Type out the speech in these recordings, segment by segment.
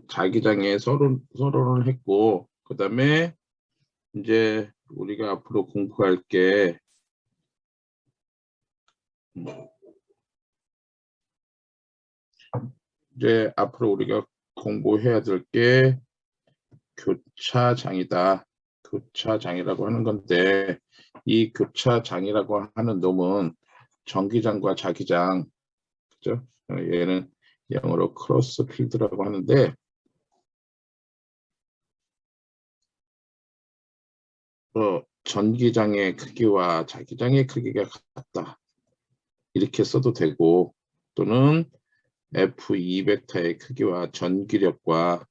자기장에 서론을 했고, 그 다음에 이제 우리가 앞으로 공부할 게 이제 앞으로 우리가 공부해야 될 게 교차장이다. 교차장이라고 하는 건데, 이 교차장이라고 하는 놈은 전기장과 자기장, 그죠? 얘는 영어로 크로스 필드라고 하는데, 전기장의 크기와 자기장의 크기가 같다. 이렇게 써도 되고, 또는 F2벡터의 크기와 전기력과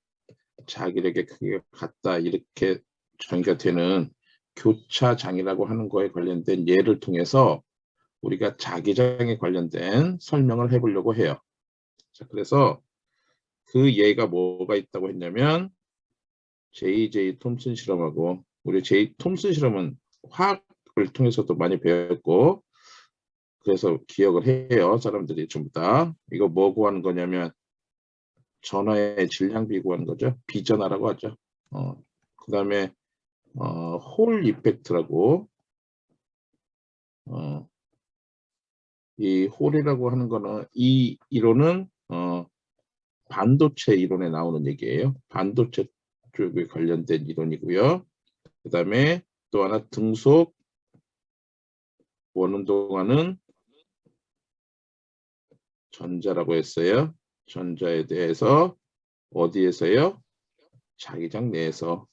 자기력의 크기가 같다. 이렇게 정의가 되는 교차장이라고 하는 거에 관련된 예를 통해서 우리가 자기장에 관련된 설명을 해보려고 해요. 자, 그래서 그 예가 뭐가 있다고 했냐면 J.J. 톰슨 실험하고, 우리 J. 톰슨 실험은 화학을 통해서도 많이 배웠고, 그래서 기억을 해요. 사람들이 전부 다. 이거 뭐 구하는 거냐면 전하의 질량비 구하는 거죠. 비전하라고 하죠. 그 다음에 홀 이펙트라고, 이 홀이라고 하는 거는, 이 이론은 반도체 이론에 나오는 얘기예요. 반도체 쪽에 관련된 이론이고요. 그 다음에 또 하나 등속 원운동하는 전자라고 했어요. 전자에 대해서 어디에서요? 자기장 내에서.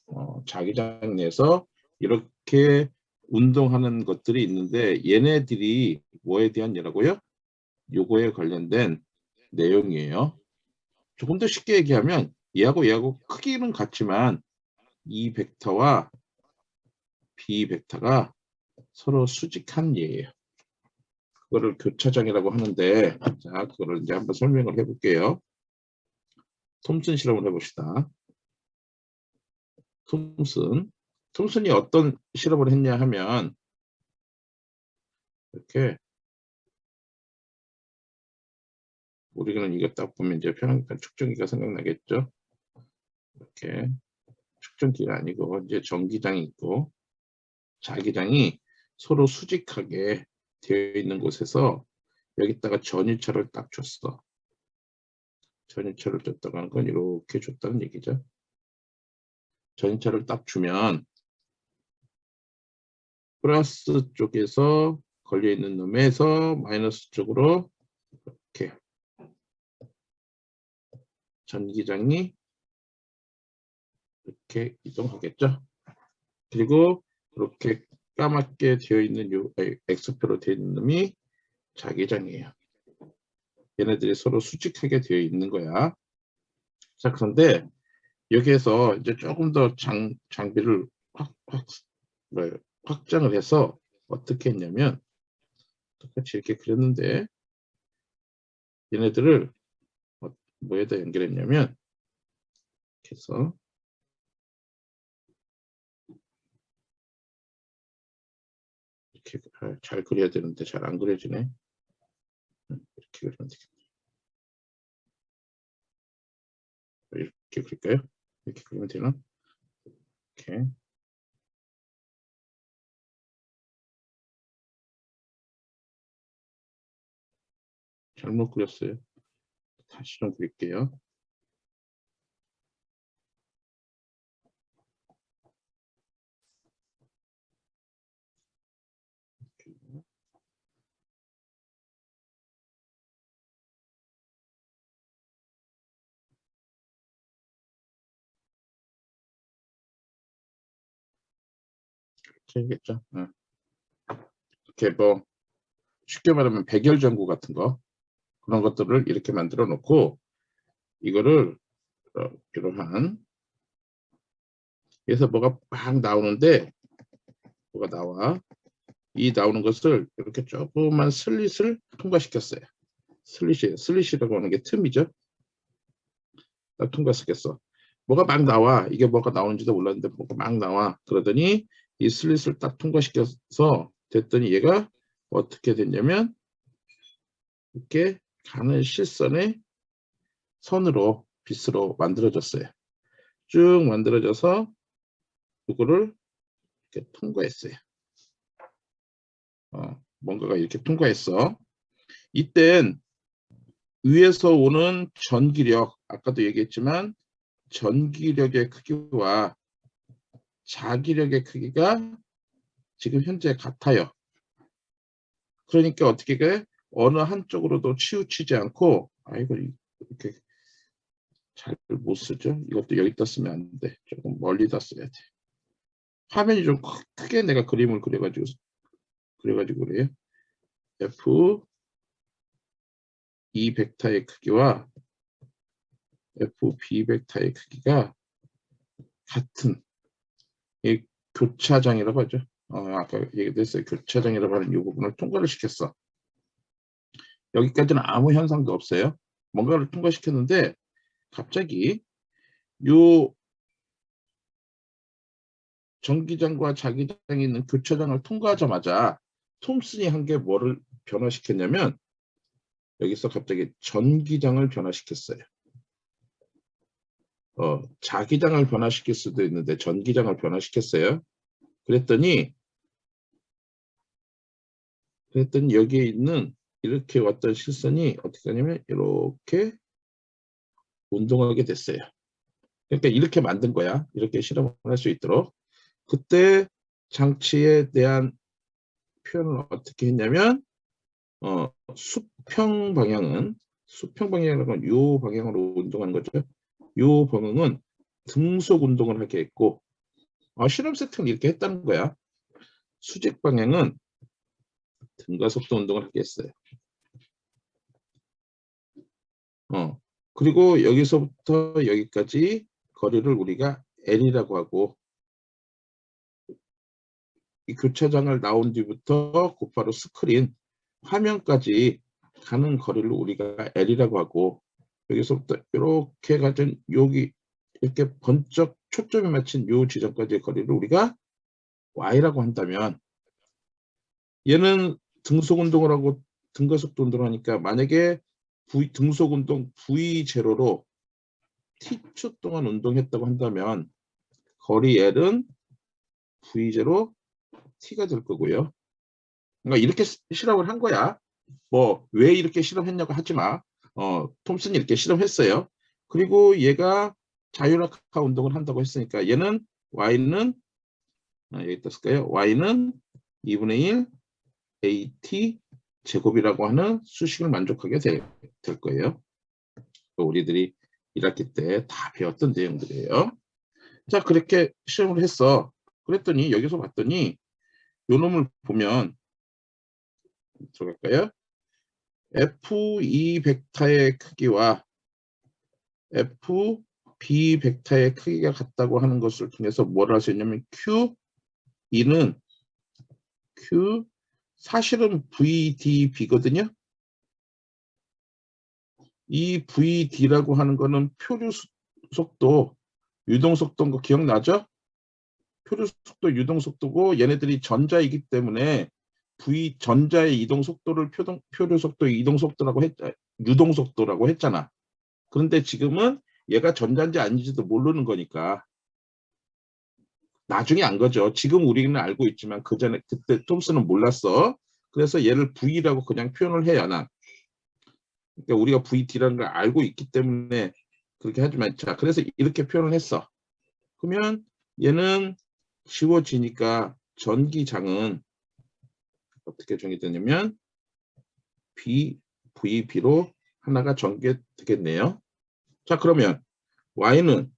자기장 내에서 이렇게 운동하는 것들이 있는데, 얘네들이 뭐에 대한 예라고요? 요거에 관련된 내용이에요. 조금 더 쉽게 얘기하면 얘하고 크기는 같지만 이 벡터와 B 벡터가 서로 수직한 예예요. 그거를 교차장이라고 하는데, 자, 그거를 이제 한번 설명을 해볼게요. 톰슨 실험을 해봅시다. 톰슨이 어떤 실험을 했냐 하면, 이렇게 우리는 이거 딱 보면 이제 편하니까 측정기가 생각나겠죠. 이렇게 측정기가 아니고 이제 전기장이 있고 자기장이 서로 수직하게 되어 있는 곳에서 여기다가 전위철을 딱 줬어. 전위철을 줬다고 하는 건 이렇게 줬다는 얘기죠. 전위철을 딱 주면 플러스 쪽에서 걸려있는 놈에서 마이너스 쪽으로 이렇게 전기장이 이렇게 이동하겠죠. 그리고 이렇게 까맣게 되어 있는 요 X표로 되어 있는 놈이 자기장이에요. 얘네들이 서로 수직하게 되어 있는 거야. 자, 그런데 여기에서 이제 조금 더 장비를 확장을 해서 어떻게 했냐면, 똑같이 이렇게 그렸는데 얘네들을 뭐에다 연결했냐면, 이렇게 해서 이렇게 잘 그려야 되는데 잘 안 그려지네. 이렇게 그리면 되겠네. 이렇게 그릴까요? 이렇게 그리면 되나? 이렇게. 잘못 그렸어요. 다시 좀 그릴게요. 이렇게 하겠죠. 이렇게 뭐 쉽게 말하면 백열전구 같은 거, 그런 것들을 이렇게 만들어 놓고 이거를 이러한 여기서 뭐가 막 나오는데, 뭐가 나와, 이 나오는 것을 이렇게 조그만 슬릿을 통과시켰어요. 슬릿이라고 하는 게 틈이죠. 딱 통과시켰어. 뭐가 막 나와. 이게 뭐가 나오는지도 몰랐는데 뭐가 막 나와. 그러더니 이 슬릿을 딱 통과시켜서 됐더니 얘가 어떻게 됐냐면, 이렇게 가는 실선의 선으로 빛으로 만들어졌어요. 쭉 만들어져서 이거를 이렇게 통과했어요. 뭔가가 이렇게 통과했어. 이땐 위에서 오는 전기력, 아까도 얘기했지만 전기력의 크기와 자기력의 크기가 지금 현재 같아요. 그러니까 어떻게 돼? 어느 한쪽으로도 치우치지 않고, 이거 이렇게 잘 못 쓰죠? 이것도 여기다 쓰면 안 돼. 조금 멀리다 써야 돼. 화면이 좀 크게 내가 그림을 그려가지고 그래요. F 이 벡터의 크기와 FB 벡터의 크기가 같은 이 교차장이라고 하죠. 아까 얘기했어요. 교차장이라고 하는 이 부분을 통과를 시켰어. 여기까지는 아무 현상도 없어요. 뭔가를 통과시켰는데 갑자기 요 전기장과 자기장이 있는 교차장을 통과하자마자 톰슨이 한 게 뭐를 변화시켰냐면 여기서 갑자기 전기장을 변화시켰어요. 자기장을 변화시킬 수도 있는데 전기장을 변화시켰어요. 그랬더니 여기에 있는 이렇게 왔던 실선이 어떻게 하냐면 이렇게 운동하게 됐어요. 그러니까 이렇게 만든 거야. 이렇게 실험을 할 수 있도록. 그때 장치에 대한 표현을 어떻게 했냐면 수평 방향은 수평 방향이라는 건 이 방향으로 운동하는 거죠. 이 방향은 등속 운동을 하게 했고 실험 세팅을 이렇게 했다는 거야. 수직 방향은 등가 속도 운동을 하게 했어요. 그리고 여기서부터 여기까지 거리를 우리가 L이라고 하고 이 교차장을 나온 뒤부터 곧바로 스크린 화면까지 가는 거리를 우리가 L이라고 하고 여기서부터 이렇게 가진 여기 이렇게 번쩍 초점이 맞춘 요 지점까지의 거리를 우리가 Y라고 한다면 얘는 등속 운동을 하고 등가속도 운동을 하니까 만약에 등속 운동 V0로 T초 동안 운동했다고 한다면 거리 L은 V0 T가 될 거고요. 그러니까 이렇게 실험을 한 거야. 뭐 왜 이렇게 실험했냐고 하지 마. 톰슨이 이렇게 실험했어요. 그리고 얘가 자율학화 운동을 한다고 했으니까 얘는 Y는 여기다 쓸까요? Y는 2분의 1 AT 제곱이라고 하는 수식을 만족하게 될 거예요. 우리들이 1학기 때 다 배웠던 내용들이에요. 자, 그렇게 실험을 했어. 그랬더니 여기서 봤더니 요 놈을 보면 들어갈까요? F2 벡터의 크기와 FB 벡터의 크기가 같다고 하는 것을 통해서 뭘 할 수 있냐면 Q2는 사실은 VDB거든요. 이 VD라고 하는 거는 표류 속도, 유동 속도인 거 기억나죠? 표류 속도, 유동 속도고 얘네들이 전자이기 때문에 전자의 이동 속도를 표류 속도, 이동 속도라고 유동 속도라고 했잖아. 그런데 지금은 얘가 전자인지 아닌지도 모르는 거니까 나중에 안 거죠. 지금 우리는 알고 있지만 그때 톰슨은 몰랐어. 그래서 얘를 V라고 그냥 표현을 해야 나. 그러니까 우리가 VT라는 걸 알고 있기 때문에 그렇게 하지만 자, 그래서 이렇게 표현을 했어. 그러면 얘는 지워지니까 전기장은 어떻게 정의되냐면 VB로 하나가 전개되겠네요. 자, 그러면 Y는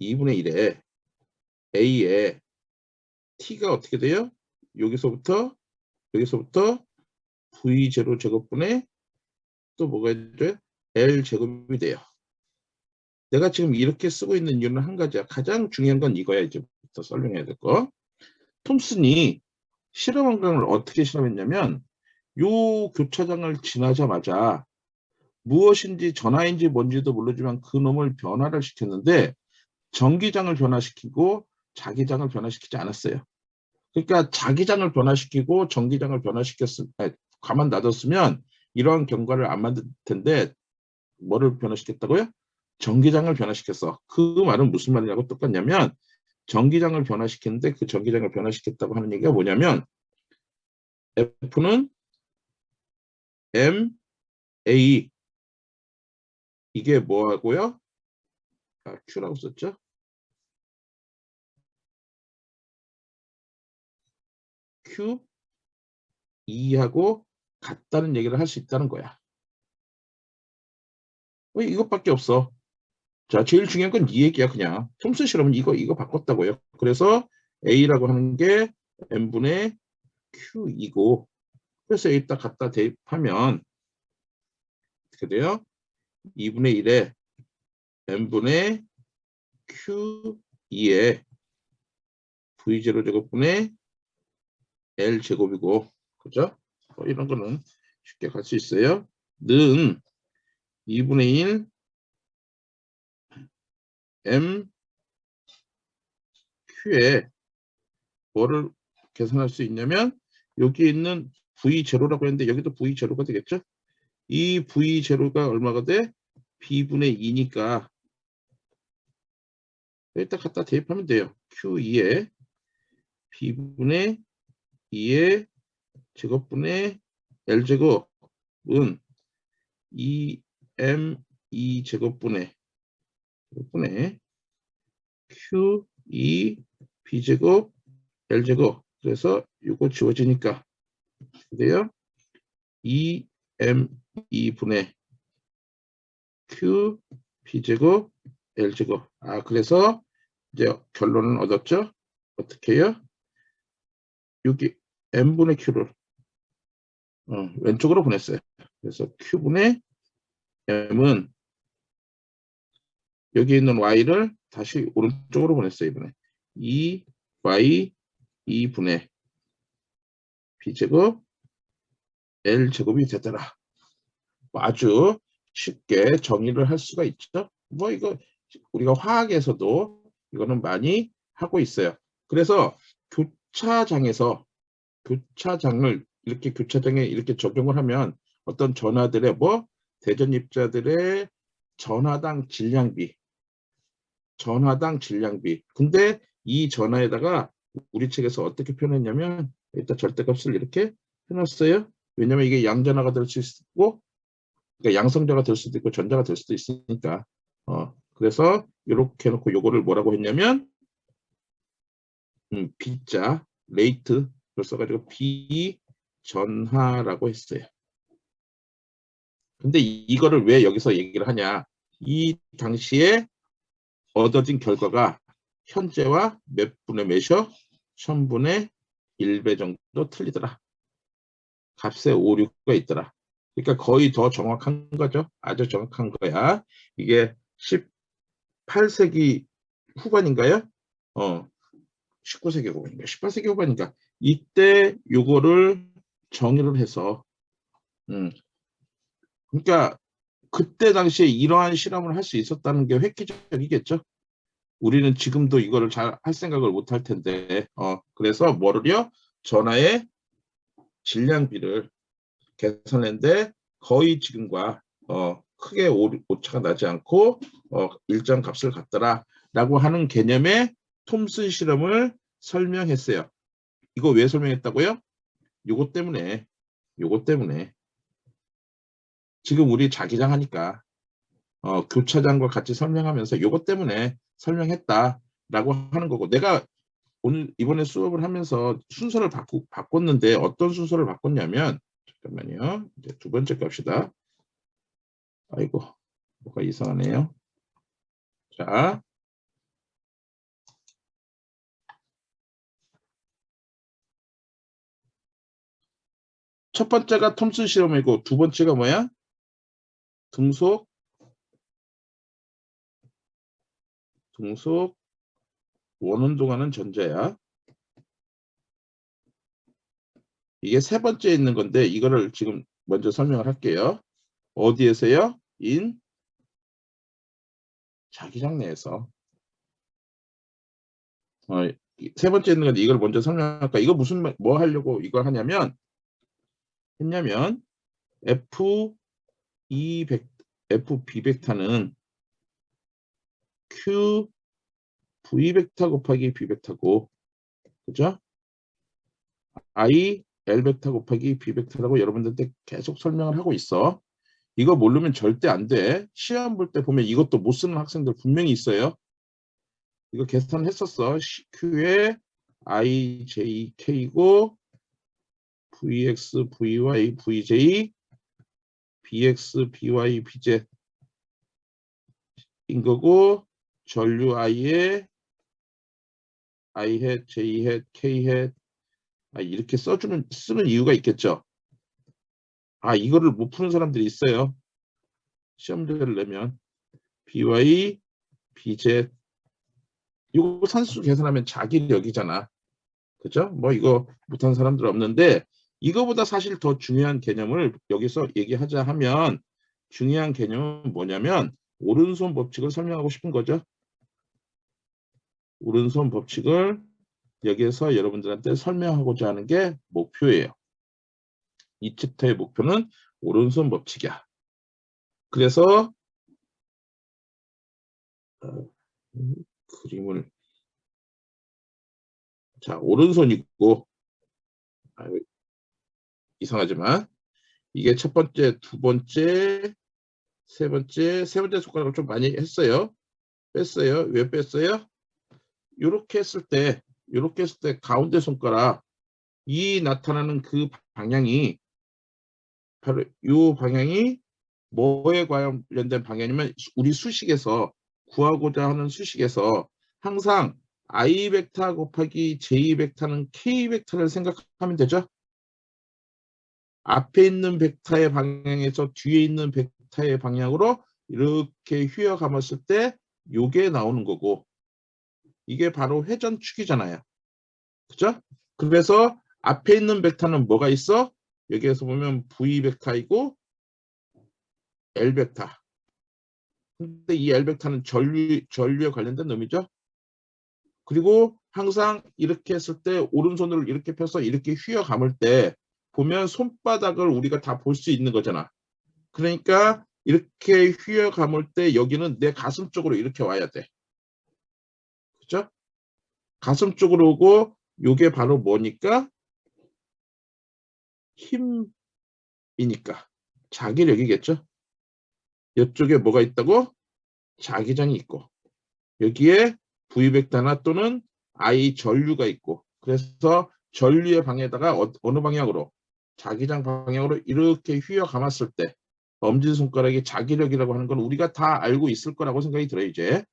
2분의 1에 A에 T가 어떻게 돼요? 여기서부터 V0 제곱분에 또 뭐가 돼요? L 제곱이 돼요. 내가 지금 이렇게 쓰고 있는 이유는 한 가지야. 가장 중요한 건 이거야. 이제부터 설명해야 될 거. 톰슨이 실험 환경을 어떻게 실험했냐면 요 교차장을 지나자마자 무엇인지 전하인지 뭔지도 모르지만 그 놈을 변화를 시켰는데 전기장을 변화시키고 자기장을 변화시키지 않았어요. 그러니까 자기장을 변화시키고 전기장을 가만 놔뒀으면 이러한 결과를 안 만들 텐데 뭐를 변화시켰다고요? 전기장을 변화시켰어. 그 말은 무슨 말이냐고 똑같냐면 전기장을 변화시켰는데 그 전기장을 변화시켰다고 하는 얘기가 뭐냐면 F는 M, A 이게 뭐하고요? Q라고 썼죠? Q, E하고 같다는 얘기를 할 수 있다는 거야. 왜 이것밖에 없어? 자, 제일 중요한 건 이 얘기야, 그냥. 톰슨 실험은 이거 바꿨다고요. 그래서 A라고 하는 게 N분의 Q이고, 그래서 여기다 갖다 대입하면, 어떻게 돼요? 2분의 1에 N분의 Q2에 V0 제곱분의 L 제곱이고, 그죠? 이런 거는 쉽게 갈 수 있어요. 는 2분의 1 M Q에 뭐를 계산할 수 있냐면 여기 있는 V0라고 했는데 여기도 V0가 되겠죠? 이 V0가 얼마가 돼? B분의 2니까 일단 갖다 대입하면 돼요. Q2에 B분의 2의 제곱분의 L제곱은 2M2 제곱분의 Q2 B제곱 L제곱 그래서 이거 지워지니까 그래요? 2M2분의 Q B제곱 L제곱 그래서 이제 결론은 얻었죠? 어떻게 해요? 여기 M분의 Q를 왼쪽으로 보냈어요. 그래서 Q분의 M은 여기 있는 Y를 다시 오른쪽으로 보냈어요. 이번에 2Y 2분의 B제곱 L제곱이 되더라. 아주 쉽게 정의를 할 수가 있죠. 뭐 이거 우리가 화학에서도 이거는 많이 하고 있어요. 그래서 교차장을 이렇게 교차장에 이렇게 적용을 하면 어떤 전하들의 대전입자들의 전하당 질량비 근데 이 전하에다가 우리 책에서 어떻게 표현했냐면 일단 절대값을 이렇게 해놨어요. 왜냐면 이게 양전하가 될 수 있고 그러니까 양성자가 될 수도 있고 전자가 될 수도 있으니까 그래서 이렇게 해놓고 요거를 뭐라고 했냐면 B자 레이트를 써가지고 비전하라고 했어요. 근데 이거를 왜 여기서 얘기를 하냐? 이 당시에 얻어진 결과가 현재와 몇 분의 몇이요? 1000분의 1배 정도 틀리더라. 값에 오류가 있더라. 그러니까 거의 더 정확한 거죠. 아주 정확한 거야. 이게 18세기 후반인가요? 19세기 후반인가? 18세기 후반인가? 이때 요거를 정의를 해서 그러니까 그때 당시에 이러한 실험을 할 수 있었다는 게 획기적이겠죠. 우리는 지금도 이거를 잘 할 생각을 못 할 텐데 그래서 뭐를요? 전하의 질량비를 계산했는데 거의 지금과 크게 오차가 나지 않고 일정 값을 갖더라 라고 하는 개념의 톰슨 실험을 설명했어요. 이거 왜 설명했다고요? 요거 때문에 지금 우리 자기장 하니까 교차장과 같이 설명하면서 요것 때문에 설명했다라고 하는 거고 내가 오늘 이번에 수업을 하면서 순서를 바꿨는데 어떤 순서를 바꿨냐면 잠깐만요. 이제 두 번째 갑시다. 아이고 뭐가 이상하네요. 자, 첫 번째가 톰슨 실험이고 두 번째가 뭐야? 등속 원운동하는 전자야. 이게 세 번째 있는 건데 이거를 지금 먼저 설명을 할게요. 어디에서요? 자기장 내에서. 세 번째 있는 건데 이걸 먼저 설명할까? 이거 무슨 뭐 하려고 이걸 했냐면 F200 FB 벡터는 Q V 벡터 곱하기 B 벡터고, 그죠? I L 벡터 곱하기 B 벡터라고 여러분들한테 계속 설명을 하고 있어. 이거 모르면 절대 안 돼. 시험 볼 때 보면 이것도 못 쓰는 학생들 분명히 있어요. 이거 계산했었어. Q에 I, J, K고 VX, VY, VJ, BX, BY, BZ 인 거고, 전류 I에 I hat, J hat, K hat 이렇게 쓰는 이유가 있겠죠. 이거를 못 푸는 사람들이 있어요. 시험지를 내면 BY, BZ 이거 산수 계산하면 자기력이잖아. 그죠? 뭐 이거 못한 사람들 없는데, 이거보다 사실 더 중요한 개념을 여기서 얘기하자 하면, 중요한 개념은 뭐냐면 오른손 법칙을 설명하고 싶은 거죠. 오른손 법칙을 여기에서 여러분들한테 설명하고자 하는 게 목표예요. 이 챕터의 목표는 오른손 법칙이야. 그래서 그림을, 자, 오른손이고, 이상하지만 이게 첫 번째, 두 번째, 세 번째 손가락을 좀 많이 했어요. 뺐어요. 왜 뺐어요? 이렇게 했을 때 가운데 손가락, 이 나타나는 그 방향이 바로 이 방향이 뭐에 관련된 방향이면, 우리 수식에서 구하고자 하는 수식에서 항상 I 벡터 곱하기 J 벡터는 K 벡터를 생각하면 되죠. 앞에 있는 벡터의 방향에서 뒤에 있는 벡터의 방향으로 이렇게 휘어감았을 때 요게 나오는 거고, 이게 바로 회전축이잖아요. 그죠? 그래서 앞에 있는 벡터는 뭐가 있어? 여기에서 보면 V 벡터이고 L 벡터. 근데 이 L 벡터는 전류에 관련된 놈이죠. 그리고 항상 이렇게 했을 때 오른손으로 이렇게 펴서 이렇게 휘어 감을 때 보면 손바닥을 우리가 다 볼 수 있는 거잖아. 그러니까 이렇게 휘어 감을 때 여기는 내 가슴 쪽으로 이렇게 와야 돼. 그죠? 가슴 쪽으로 오고, 요게 바로 뭐니까? 힘이니까. 자기력이겠죠? 이쪽에 뭐가 있다고? 자기장이 있고, 여기에 V벡터나 또는 I 전류가 있고, 그래서 전류의 방에다가 어느 방향으로? 자기장 방향으로 이렇게 휘어 감았을 때 엄지손가락이 자기력이라고 하는 건 우리가 다 알고 있을 거라고 생각이 들어요. 이제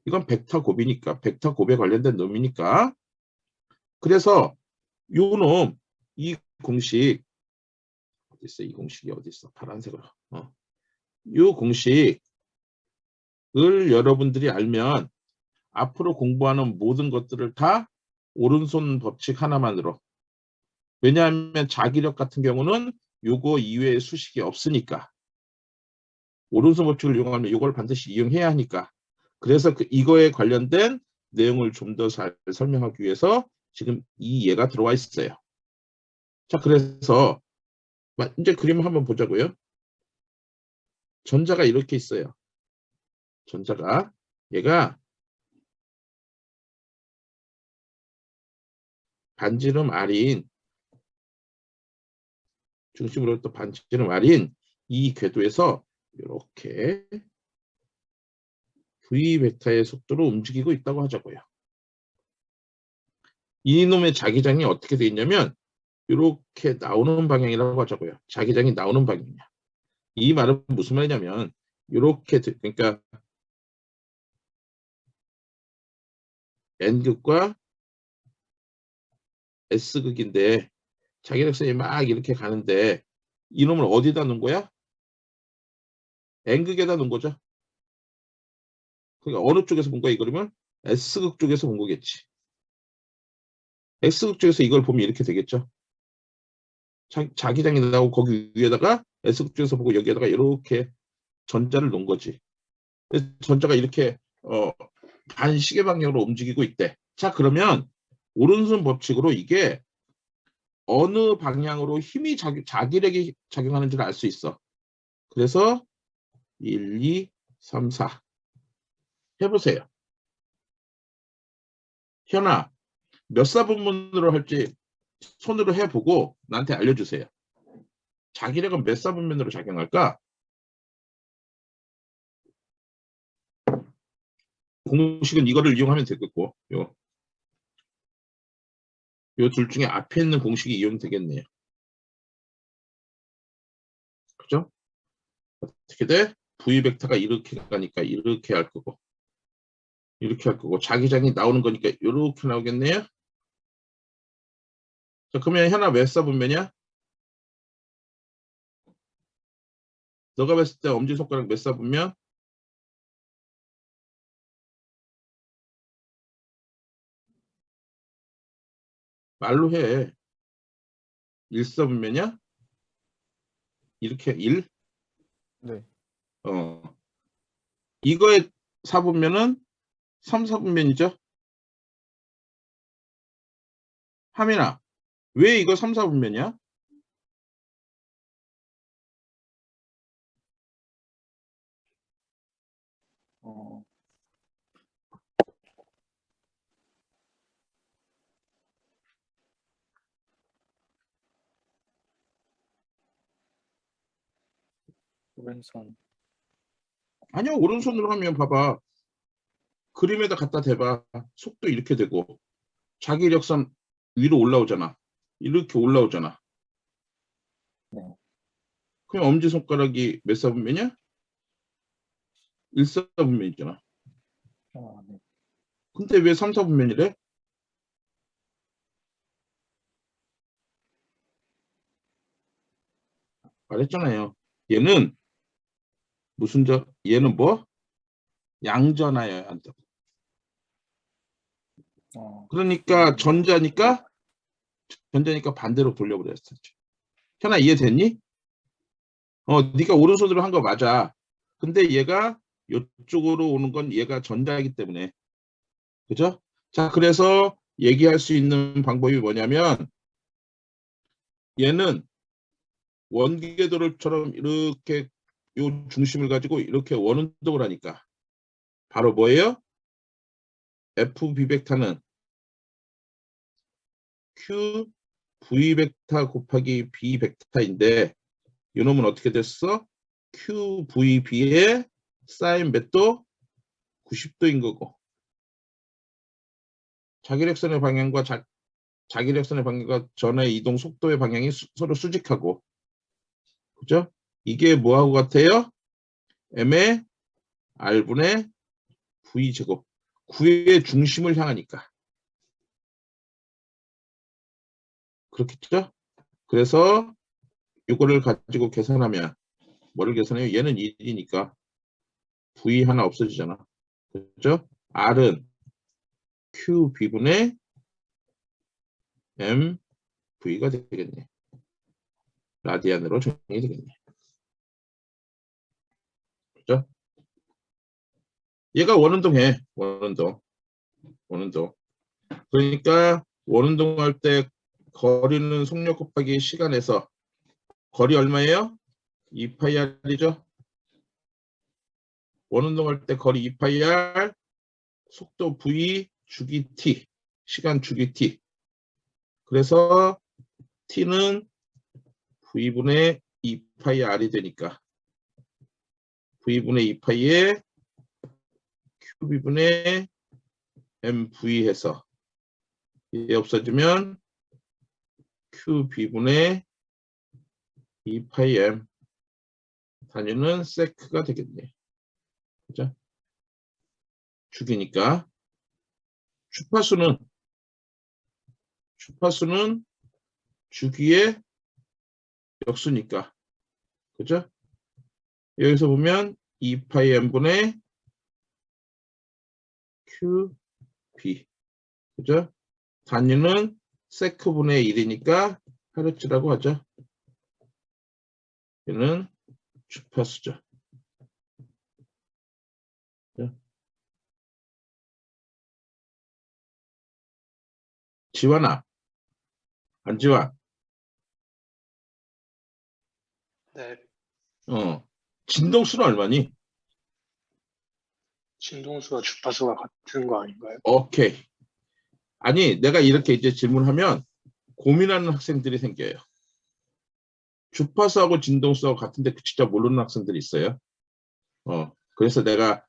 이건 벡터 곱이니까, 벡터 곱에 관련된 놈이니까. 그래서 요 놈, 이 공식 어디 있어? 이 공식이 어디 있어? 파란색으로. 요 공식을 여러분들이 알면 앞으로 공부하는 모든 것들을 다 오른손 법칙 하나만으로. 왜냐하면 자기력 같은 경우는 요거 이외의 수식이 없으니까. 오른손 법칙을 이용하면 이걸 반드시 이용해야 하니까. 그래서 이거에 관련된 내용을 좀 더 잘 설명하기 위해서 지금 이 예가 들어와 있어요. 자, 그래서 이제 그림을 한번 보자고요. 전자가 이렇게 있어요. 전자가, 얘가 반지름 R인, 중심으로 또 반지름 R인 이 궤도에서 이렇게 V 벡터의 속도로 움직이고 있다고 하자고요. 이놈의 자기장이 어떻게 되어 있냐면 이렇게 나오는 방향이라고 하자고요. 자기장이 나오는 방향이야. 이 말은 무슨 말이냐면, 이렇게, 그러니까 N극과 S극인데 자기력선이 막 이렇게 가는데 이놈을 어디다 놓은 거야? N극에다 놓은 거죠. 그러니까 어느 쪽에서 본 거야, 이거면? S극 쪽에서 본 거겠지. X극 쪽에서 이걸 보면 이렇게 되겠죠. 자기장이 나오고 거기 위에다가 S극 쪽에서 보고 여기에다가 이렇게 전자를 놓은 거지. 전자가 이렇게 반시계 방향으로 움직이고 있대. 자, 그러면 오른손 법칙으로 이게 어느 방향으로 힘이 자기력이 작용하는지를 알 수 있어. 그래서 1, 2, 3, 4 해보세요. 현아, 몇 사분면으로 할지 손으로 해보고 나한테 알려주세요. 자기력은 몇 사분면으로 작용할까? 공식은 이거를 이용하면 되겠고 요 둘 중에 앞에 있는 공식이 이용되겠네요. 그죠? 어떻게 돼? V 벡터가 이렇게 가니까 이렇게 할 거고 이렇게 할 거고 자기장이 나오는 거니까 이렇게 나오겠네요. 자, 그러면 현아 몇 사분면이야? 너가 봤을 때 엄지손가락 몇 사분면? 말로 해. 1사분면이야? 이렇게 1? 네. 이거의 사분면은 3사분면이죠? 하민아, 왜 이거 3사분면이야? 어, 오른손. 아니요, 오른손으로 하면 봐봐. 그림에다 갖다 대봐. 속도 이렇게 되고 자기력선 위로 올라오잖아. 이렇게 올라오잖아. 네. 그럼 엄지손가락이 몇 사분면이야? 1사분면이잖아. 네. 근데 왜 3사분면이래? 말했잖아요. 얘는 무슨 얘는 뭐? 양전하여야 한다고. 그러니까 전자니까 반대로 돌려버렸어. 현아 이해됐니? 네가 오른손으로 한 거 맞아. 근데 얘가 이쪽으로 오는 건 얘가 전자이기 때문에. 그죠? 자, 그래서 얘기할 수 있는 방법이 뭐냐면 얘는 원기계도를처럼 이렇게 요 중심을 가지고 이렇게 원운동을 하니까 바로 뭐예요? FB 벡터는 Q V 벡터 곱하기 B 벡터인데 이놈은 어떻게 됐어? QVB의 사인 몇 도? 90도인 거고 자기력선의 방향과 자기력선의 방향과 전의 이동 속도의 방향이 서로 수직하고 그죠? 이게 뭐하고 같아요? M의 R분의 V제곱 9의 중심을 향하니까 그렇겠죠? 그래서 이거를 가지고 계산하면 뭐를 계산해요? 얘는 1이니까 V 하나 없어지잖아. 그죠? R은 QB분의 MV가 되겠네. 라디안으로 정리이 되겠네. 그죠? 얘가 원운동해. 원운동. 그러니까 원운동 할 때 거리는 속력 곱하기 시간에서 거리 얼마예요? 2πr이죠? 원운동 할 때 거리 2πr, 속도 v, 주기 t, 시간 주기 t. 그래서 t는 v분의 2πr이 되니까 v분의 2π에 qv분의 mv 해서 얘 없어지면 qb분의 2πm 단위는 세크가 되겠네. 그죠? 주기니까 주파수는 주기의 역수니까 그죠? 여기서 보면 2πm분의 qb 그죠? 단위는 세크분의 1이니까 헤르츠라고 하죠. 얘는 주파수죠. 지원아, 안지원. 네. 진동수는 얼마니? 진동수와 주파수가 같은 거 아닌가요? 오케이. 아니, 내가 이렇게 이제 질문하면 고민하는 학생들이 생겨요. 주파수하고 진동수하고 같은데 진짜 모르는 학생들이 있어요. 그래서 내가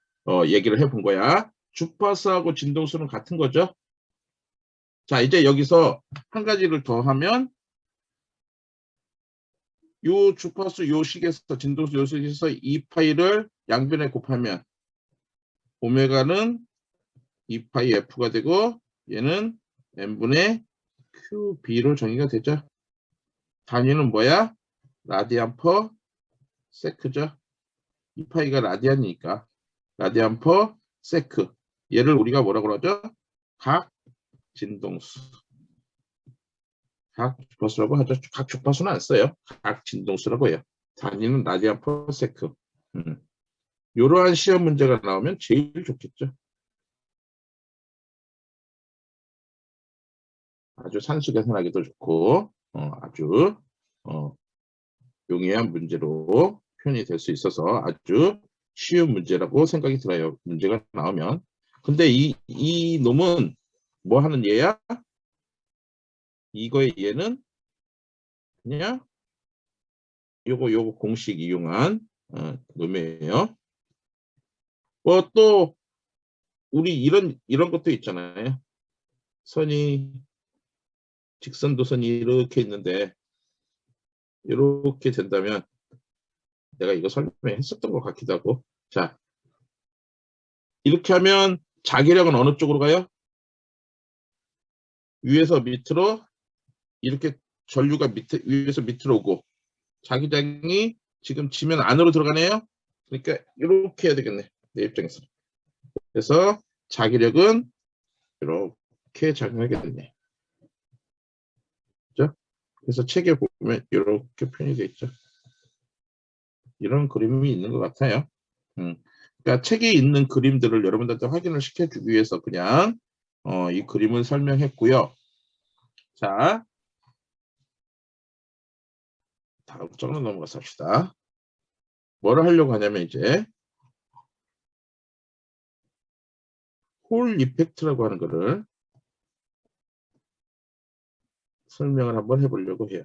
얘기를 해본 거야. 주파수하고 진동수는 같은 거죠. 자, 이제 여기서 한 가지를 더 하면 요 주파수 요 식에서 진동수 요 식에서 이 파이를 양변에 곱하면 오메가는 2파이 F가 되고 얘는 n분의 QB로 정의가 되죠. 단위는 뭐야? 라디안 퍼 세크죠. 2파이가 라디안이니까 라디안 퍼 세크. 얘를 우리가 뭐라고 그러죠? 각 진동수. 각 주파수라고 하죠. 각 주파수는 안 써요. 각 진동수라고 해요. 단위는 라디안 퍼 세크. 이러한 시험 문제가 나오면 제일 좋겠죠. 아주 산수 계산하기도 좋고 아주 용이한 문제로 표현이 될 수 있어서 아주 쉬운 문제라고 생각이 들어요. 문제가 나오면. 근데 이 놈은 뭐 하는 얘야? 이거의 얘는 그냥 요거 공식 이용한 놈이에요. 또 우리 이런 것도 있잖아요. 선이 직선도선이 이렇게 있는데 이렇게 된다면 내가 이거 설명했었던 것 같기도 하고. 자, 이렇게 하면 자기력은 어느 쪽으로 가요? 위에서 밑으로 이렇게 전류가 위에서 밑으로 오고 자기장이 지금 지면 안으로 들어가네요. 그러니까 이렇게 해야 되겠네. 내 입장에서. 그래서 자기력은 이렇게 작용하게 됐네. 그죠? 그래서 책에 보면 이렇게 표현이 되어 있죠. 이런 그림이 있는 것 같아요. 그러니까 책에 있는 그림들을 여러분들한테 확인을 시켜주기 위해서 그냥 이 그림을 설명했고요. 자, 다음 장으로 넘어가서 합시다. 뭐를 하려고 하냐면 이제 홀 이펙트라고 하는 거를 설명을 한번 해보려고 해요.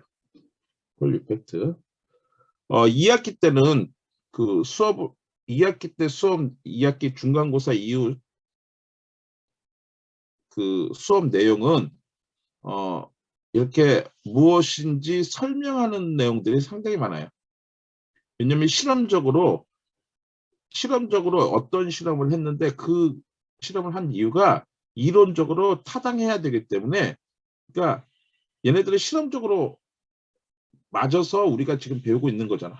홀 이펙트. 2학기 때는 그 수업 2학기 때 수업 2학기 중간고사 이후 그 수업 내용은 이렇게 무엇인지 설명하는 내용들이 상당히 많아요. 왜냐하면 실험적으로 어떤 실험을 했는데 그 실험을 한 이유가 이론적으로 타당해야 되기 때문에 그러니까 얘네들이 실험적으로 맞아서 우리가 지금 배우고 있는 거잖아.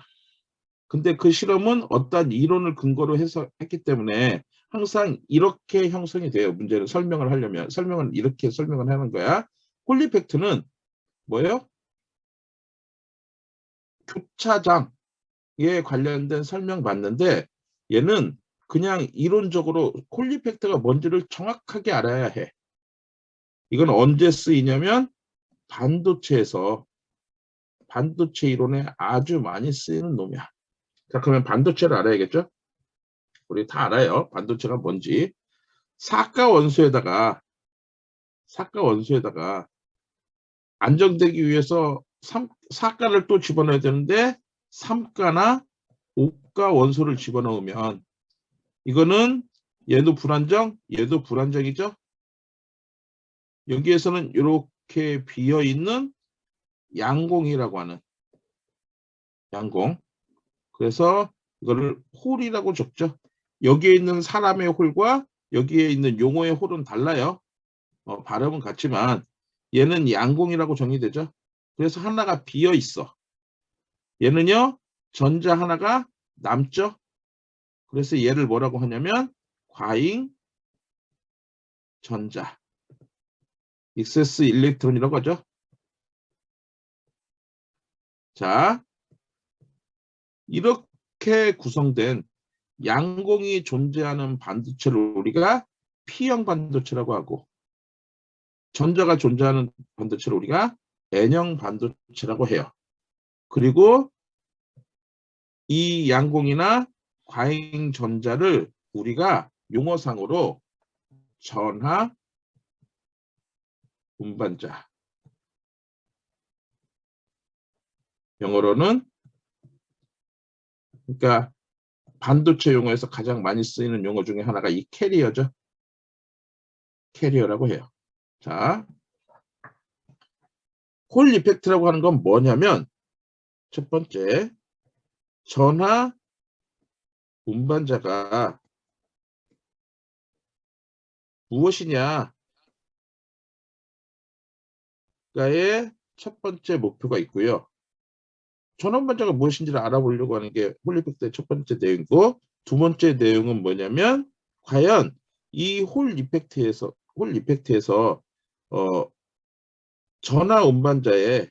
근데 그 실험은 어떠한 이론을 근거로 해서 했기 때문에 항상 이렇게 형성이 돼요. 문제를 설명을 하려면 설명은 이렇게 설명을 하는 거야. 홀리팩트는 뭐예요? 교차장에 관련된 설명 맞는데 얘는 그냥 이론적으로 홀리팩트가 뭔지를 정확하게 알아야 해. 이건 언제 쓰이냐면 반도체에서 반도체 이론에 아주 많이 쓰이는 놈이야. 자, 그러면 반도체를 알아야겠죠? 우리 다 알아요. 반도체가 뭔지. 사가 원소에다가 안정되기 위해서 사가를 또 집어넣어야 되는데 3가나 5가 원소를 집어넣으면 이거는 얘도 불안정, 얘도 불안정이죠. 여기에서는 이렇게 비어있는 양공이라고 하는 양공. 그래서 이거를 홀이라고 적죠. 여기에 있는 사람의 홀과 여기에 있는 용어의 홀은 달라요. 발음은 같지만 얘는 양공이라고 정의되죠. 그래서 하나가 비어 있어. 얘는요 전자 하나가 남죠. 그래서 얘를 뭐라고 하냐면 과잉 전자 익세스 일렉트론이라고 하죠. 자, 이렇게 구성된 양공이 존재하는 반도체를 우리가 P형 반도체라고 하고 전자가 존재하는 반도체를 우리가 N형 반도체라고 해요. 그리고 이 양공이나 과잉 전자를 우리가 용어상으로 전하 운반자, 영어로는 그러니까 반도체 용어에서 가장 많이 쓰이는 용어 중에 하나가 이 캐리어죠. 캐리어라고 해요. 자, 홀 이펙트라고 하는 건 뭐냐면 첫 번째, 전하 운반자가 무엇이냐가의 첫 번째 목표가 있고요. 전하 운반자가 무엇인지를 알아보려고 하는 게 홀 이펙트의 첫 번째 내용이고, 두 번째 내용은 뭐냐면 과연 이 홀 이펙트에서 전하 운반자의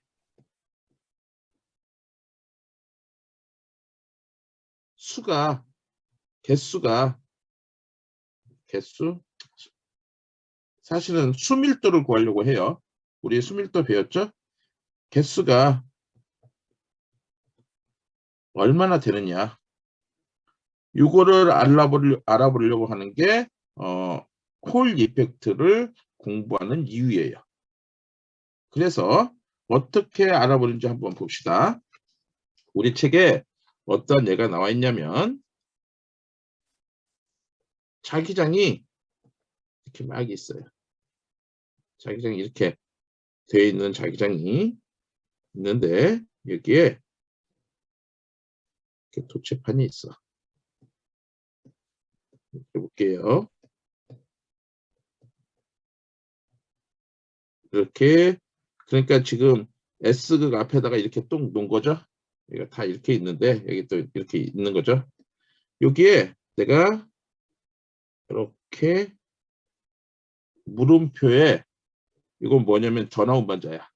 개수 사실은 수밀도를 구하려고 해요. 우리 수밀도 배웠죠? 개수가 얼마나 되느냐, 이거를 알아보려고 하는 게 홀 이펙트를 공부하는 이유예요. 그래서 어떻게 알아보는지 한번 봅시다. 우리 책에 어떤 예가 나와 있냐면 자기장이 이렇게 막 있어요. 자기장이 이렇게 되어 있는 자기장이 있는데 여기에 이렇게 도체판이 있어. 볼게요. 이렇게, 그러니까 지금 S극 앞에다가 이렇게 똥 놓은 거죠. 이거 다 이렇게 있는데 여기 또 이렇게 있는 거죠. 여기에 내가 이렇게 물음표에, 이건 뭐냐면 전하 운반자야.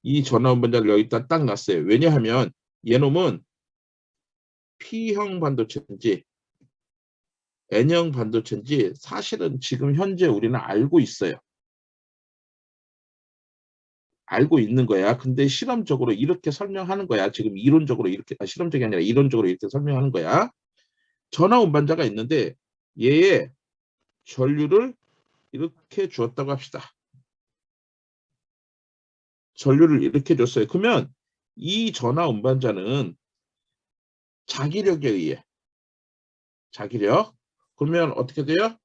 이 전하 운반자를 여기다 딱 놨어요. 왜냐하면 얘놈은 P형 반도체인지 N형 반도체인지 사실은 지금 현재 우리는 알고 있어요. 알고 있는 거야. 근데 실험적으로 이렇게 설명하는 거야. 지금 이론적으로 이렇게, 실험적이 아니라 이론적으로 이렇게 설명하는 거야. 전하 운반자가 있는데 얘의 전류를 이렇게 주었다고 합시다. 전류를 이렇게 줬어요. 그러면 이 전하 운반자는 자기력에 의해, 자기력, 그러면 어떻게 돼요?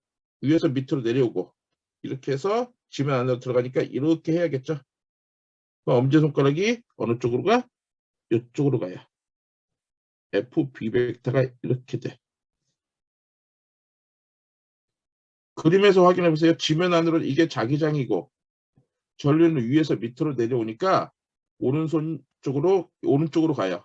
위에서 밑으로 내려오고 이렇게 해서 지면 안으로 들어가니까 이렇게 해야겠죠. 엄지손가락이 어느 쪽으로 가? 이쪽으로 가요. FB 벡터가 이렇게 돼. 그림에서 확인해 보세요. 지면 안으로 이게 자기장이고 전류는 위에서 밑으로 내려오니까 오른쪽으로 가요.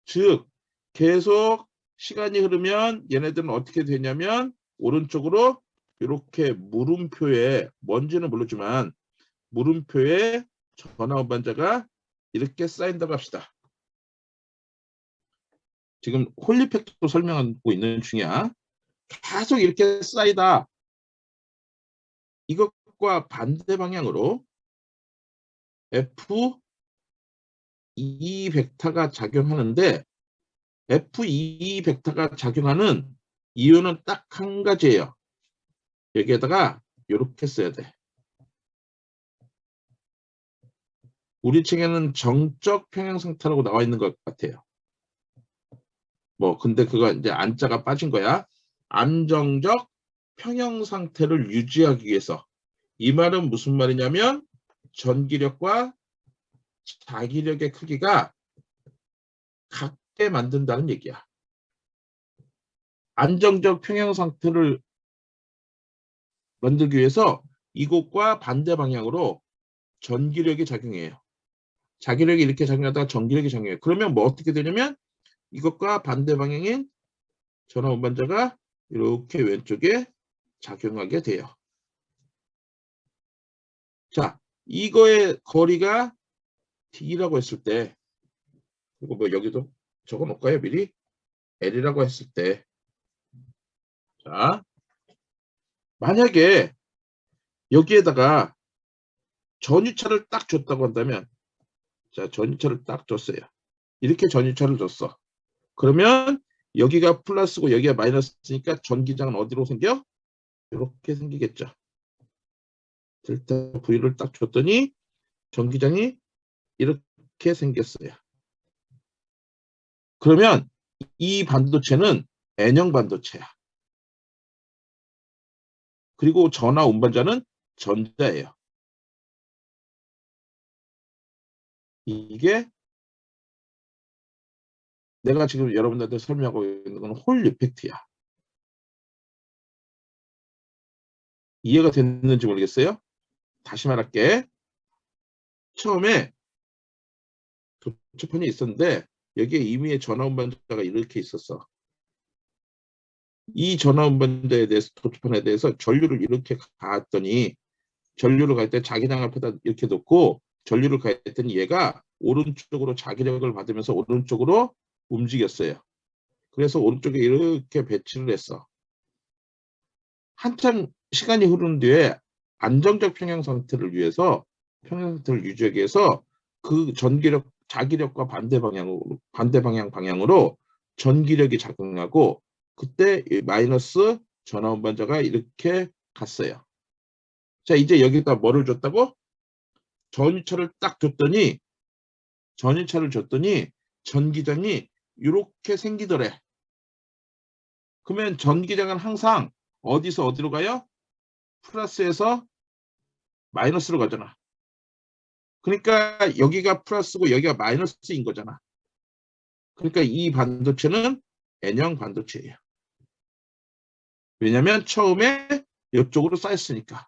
즉 계속 시간이 흐르면 얘네들은 어떻게 되냐면 오른쪽으로 이렇게 물음표에, 뭔지는 모르지만 물음표에 전하 운반자가 이렇게 쌓인다고 합시다. 지금 홀 이펙트로 설명하고 있는 중이야. 계속 이렇게 쌓이다. 이것과 반대 방향으로 F2 벡터가 작용하는데, F2 벡터가 작용하는 이유는 딱 한 가지예요. 여기에다가 이렇게 써야 돼. 우리 책에는 정적 평형 상태라고 나와 있는 것 같아요. 근데 그거 이제 안자가 빠진 거야. 안정적 평형 상태를 유지하기 위해서. 이 말은 무슨 말이냐면 전기력과 자기력의 크기가 같게 만든다는 얘기야. 안정적 평형 상태를 만들기 위해서 이것과 반대 방향으로 전기력이 작용해요. 자기력이 이렇게 작용하다가 전기력이 작용해요. 그러면 어떻게 되냐면 이것과 반대 방향인 전하 운반자가 이렇게 왼쪽에 작용하게 돼요. 자, 이거의 거리가 D라고 했을 때, 그리고 여기도 적어 놓을까요? 미리 L이라고 했을 때, 자, 만약에 여기에다가 전위차를 딱 줬다고 한다면, 자, 전위차를 딱 줬어요. 이렇게 전유차를 줬어. 그러면 여기가 플러스고 여기가 마이너스니까 전기장은 어디로 생겨? 이렇게 생기겠죠. 델타 V를 딱 줬더니 전기장이 이렇게 생겼어요. 그러면 이 반도체는 N형 반도체야. 그리고 전하 운반자는 전자예요. 이게 내가 지금 여러분들한테 설명하고 있는 건 홀 이펙트야. 이해가 됐는지 모르겠어요? 다시 말할게. 처음에 도체판이 있었는데 여기에 임의의 전하 운반자가 이렇게 있었어. 이 전하 운반자에 대해서 도체판에 대해서 전류를 이렇게 가했더니 전류를 갈 때 자기장 앞에다 이렇게 놓고 전류를 가했더니 얘가 오른쪽으로 자기력을 받으면서 오른쪽으로 움직였어요. 그래서 오른쪽에 이렇게 배치를 했어. 한참 시간이 흐른 뒤에 안정적 평형 상태를 위해서 평형 상태를 유지하기 위해서 그 전기력 자기력과 반대 방향으로 전기력이 작용하고 그때 마이너스 전하 운반자가 이렇게 갔어요. 자, 이제 여기다 뭐를 줬다고? 전유차를 딱 줬더니 전기장이 이렇게 생기더래. 그러면 전기장은 항상 어디서 어디로 가요? 플러스에서 마이너스로 가잖아. 그러니까 여기가 플러스고 여기가 마이너스인 거잖아. 그러니까 이 반도체는 N형 반도체예요. 왜냐면 처음에 이쪽으로 쌓였으니까.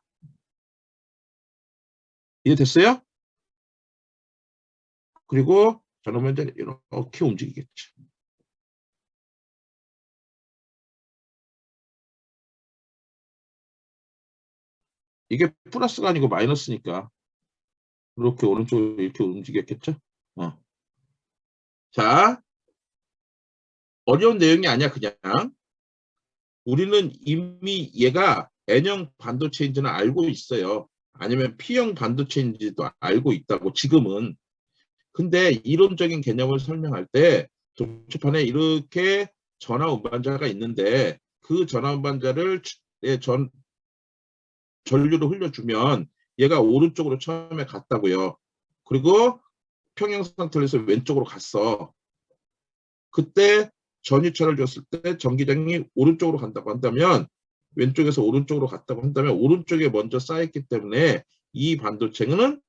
이해됐어요? 그리고 저놈은 이제 이렇게 움직이겠죠. 이게 플러스가 아니고 마이너스니까 이렇게 오른쪽으로 이렇게 움직였겠죠. 자, 어려운 내용이 아니야. 그냥 우리는 이미 얘가 N형 반도체인지는 알고 있어요. 아니면 P형 반도체인지도 알고 있다고 지금은. 근데 이론적인 개념을 설명할 때 도체판에 이렇게 전하 운반자가 있는데 그 전하 운반자를 전류를 흘려주면 얘가 오른쪽으로 처음에 갔다고요. 그리고 평형 상태로 해서 왼쪽으로 갔어. 그때 전유차를 줬을 때 전기장이 오른쪽으로 간다고 한다면 왼쪽에서 오른쪽으로 갔다고 한다면 오른쪽에 먼저 쌓였기 때문에 이 반도체는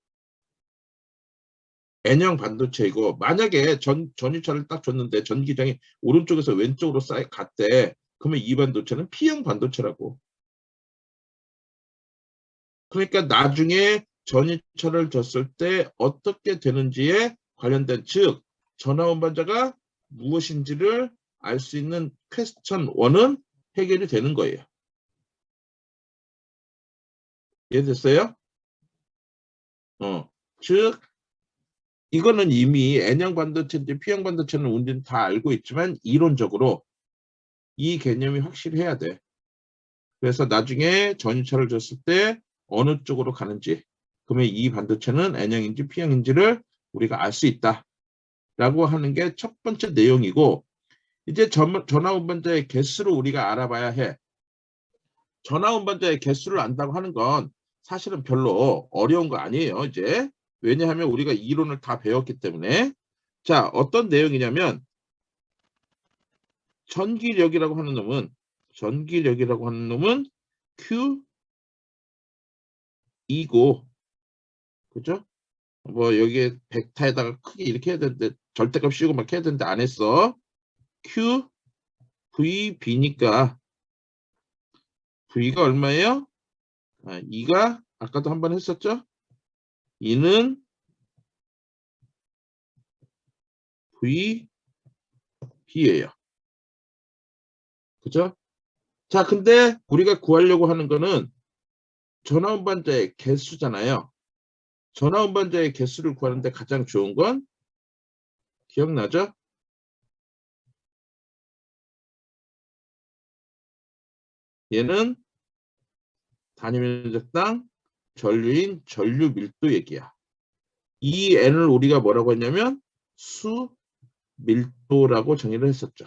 N형 반도체이고 만약에 전유차를 딱 줬는데 전기장이 오른쪽에서 왼쪽으로 갔대. 그러면 이 반도체는 P형 반도체라고. 그러니까 나중에 전유차를 줬을 때 어떻게 되는지에 관련된 즉 전하 운반자가 무엇인지를 알 수 있는 퀘스천 1은 해결이 되는 거예요. 이해됐어요? 즉 이거는 이미 N형 반도체인지 P형 반도체는 우리는 다 알고 있지만 이론적으로 이 개념이 확실해야 돼. 그래서 나중에 전유차를 줬을 때 어느 쪽으로 가는지 그러면 이 반도체는 N형인지 P형인지를 우리가 알 수 있다. 라고 하는 게 첫 번째 내용이고 이제 전화 운반자의 개수를 우리가 알아봐야 해. 전화 운반자의 개수를 안다고 하는 건 사실은 별로 어려운 거 아니에요. 이제 왜냐하면 우리가 이론을 다 배웠기 때문에 자 어떤 내용이냐면 전기력이라고 하는 놈은 Q이고 그죠? 뭐 여기에 벡터에다가 크게 이렇게 해야 되는데 절대값 씌우고 막 해야 되는데 안 했어. Q VB니까 V가 얼마예요? 2가 아까도 한번 했었죠? 2는 VB예요. 그죠? 자, 근데 우리가 구하려고 하는 거는 전화운반자의 개수잖아요. 전화운반자의 개수를 구하는데 가장 좋은 건 기억나죠? 얘는 단위 면적당 전류인 전류 밀도 얘기야. 이 n을 우리가 뭐라고 했냐면 수 밀도라고 정의를 했었죠.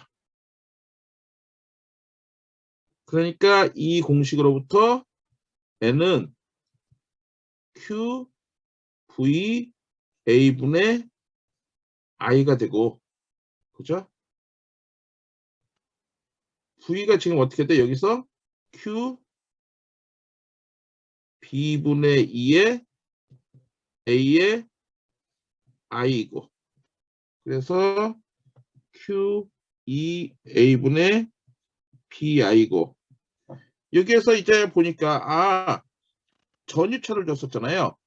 그러니까 이 공식으로부터 N은 Q, V, A분의 I가 되고, 그죠? V가 지금 어떻게 돼? 여기서 Q, B분의 2의 A의 I이고, 그래서 Q, 2, A분의 BI고, 여기에서 이제 보니까, 전위차를 줬었잖아요.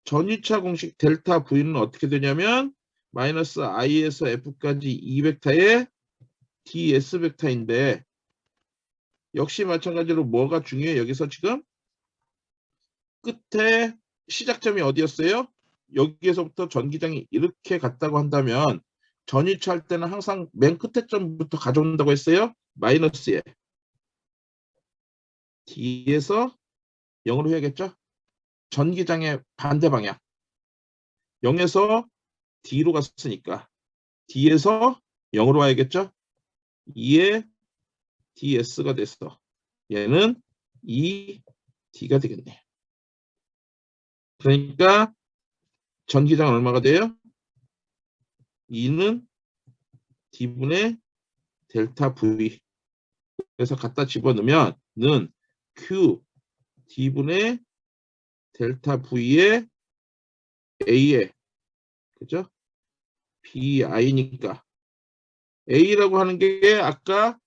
전위차 공식 델타 V는 어떻게 되냐면, 마이너스 I에서 F까지 2벡터의 ds 벡터인데, 역시 마찬가지로 뭐가 중요해요? 여기서 지금 끝에 시작점이 어디였어요? 여기에서부터 전기장이 이렇게 갔다고 한다면 전위차 할 때는 항상 맨 끝에 점부터 가져온다고 했어요. 마이너스에 D에서 0으로 해야겠죠? 전기장의 반대 방향. 0에서 D로 갔으니까 D에서 0으로 와야겠죠? 2에 DS가 됐어. 얘는 2D가 되겠네. 그러니까 전기장은 얼마가 돼요? 2는 D분의 델타 V. 그래서 갖다 집어넣으면 는 Q D분의 델타 V의 A에, 그죠? BI니까 A라고 하는 게 아까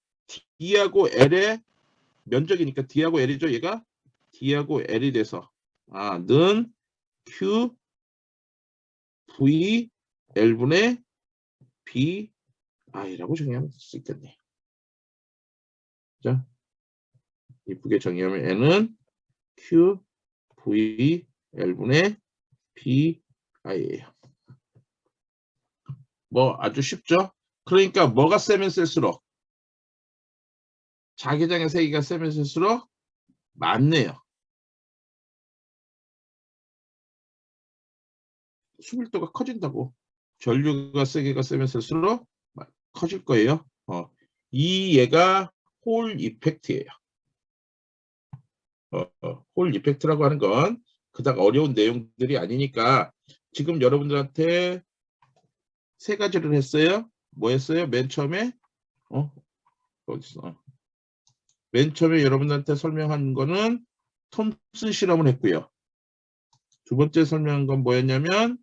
D하고 L의 면적이니까 D하고 L이죠. 얘가 D하고 L이 돼서 는 Q V L분의 BI라고 정의하면 될 수 있겠네. 그죠? 이쁘게 정의하면 N은 Q V L분의 BI예요. 뭐 아주 쉽죠? 그러니까 뭐가 세면 셀수록, 자기장의 세기가 세면 셀수록 많네요. 수밀도가 커진다고. 전류가 세기가 세면 셀수록 커질 거예요. 이 얘가 홀 이펙트예요. 홀 이펙트라고 하는 건 그닥 어려운 내용들이 아니니까 지금 여러분들한테 세 가지를 했어요. 뭐 했어요? 맨 처음에 어딨어? 맨 처음에 여러분들한테 설명한 거는 톰슨 실험을 했고요. 두 번째 설명한 건 뭐였냐면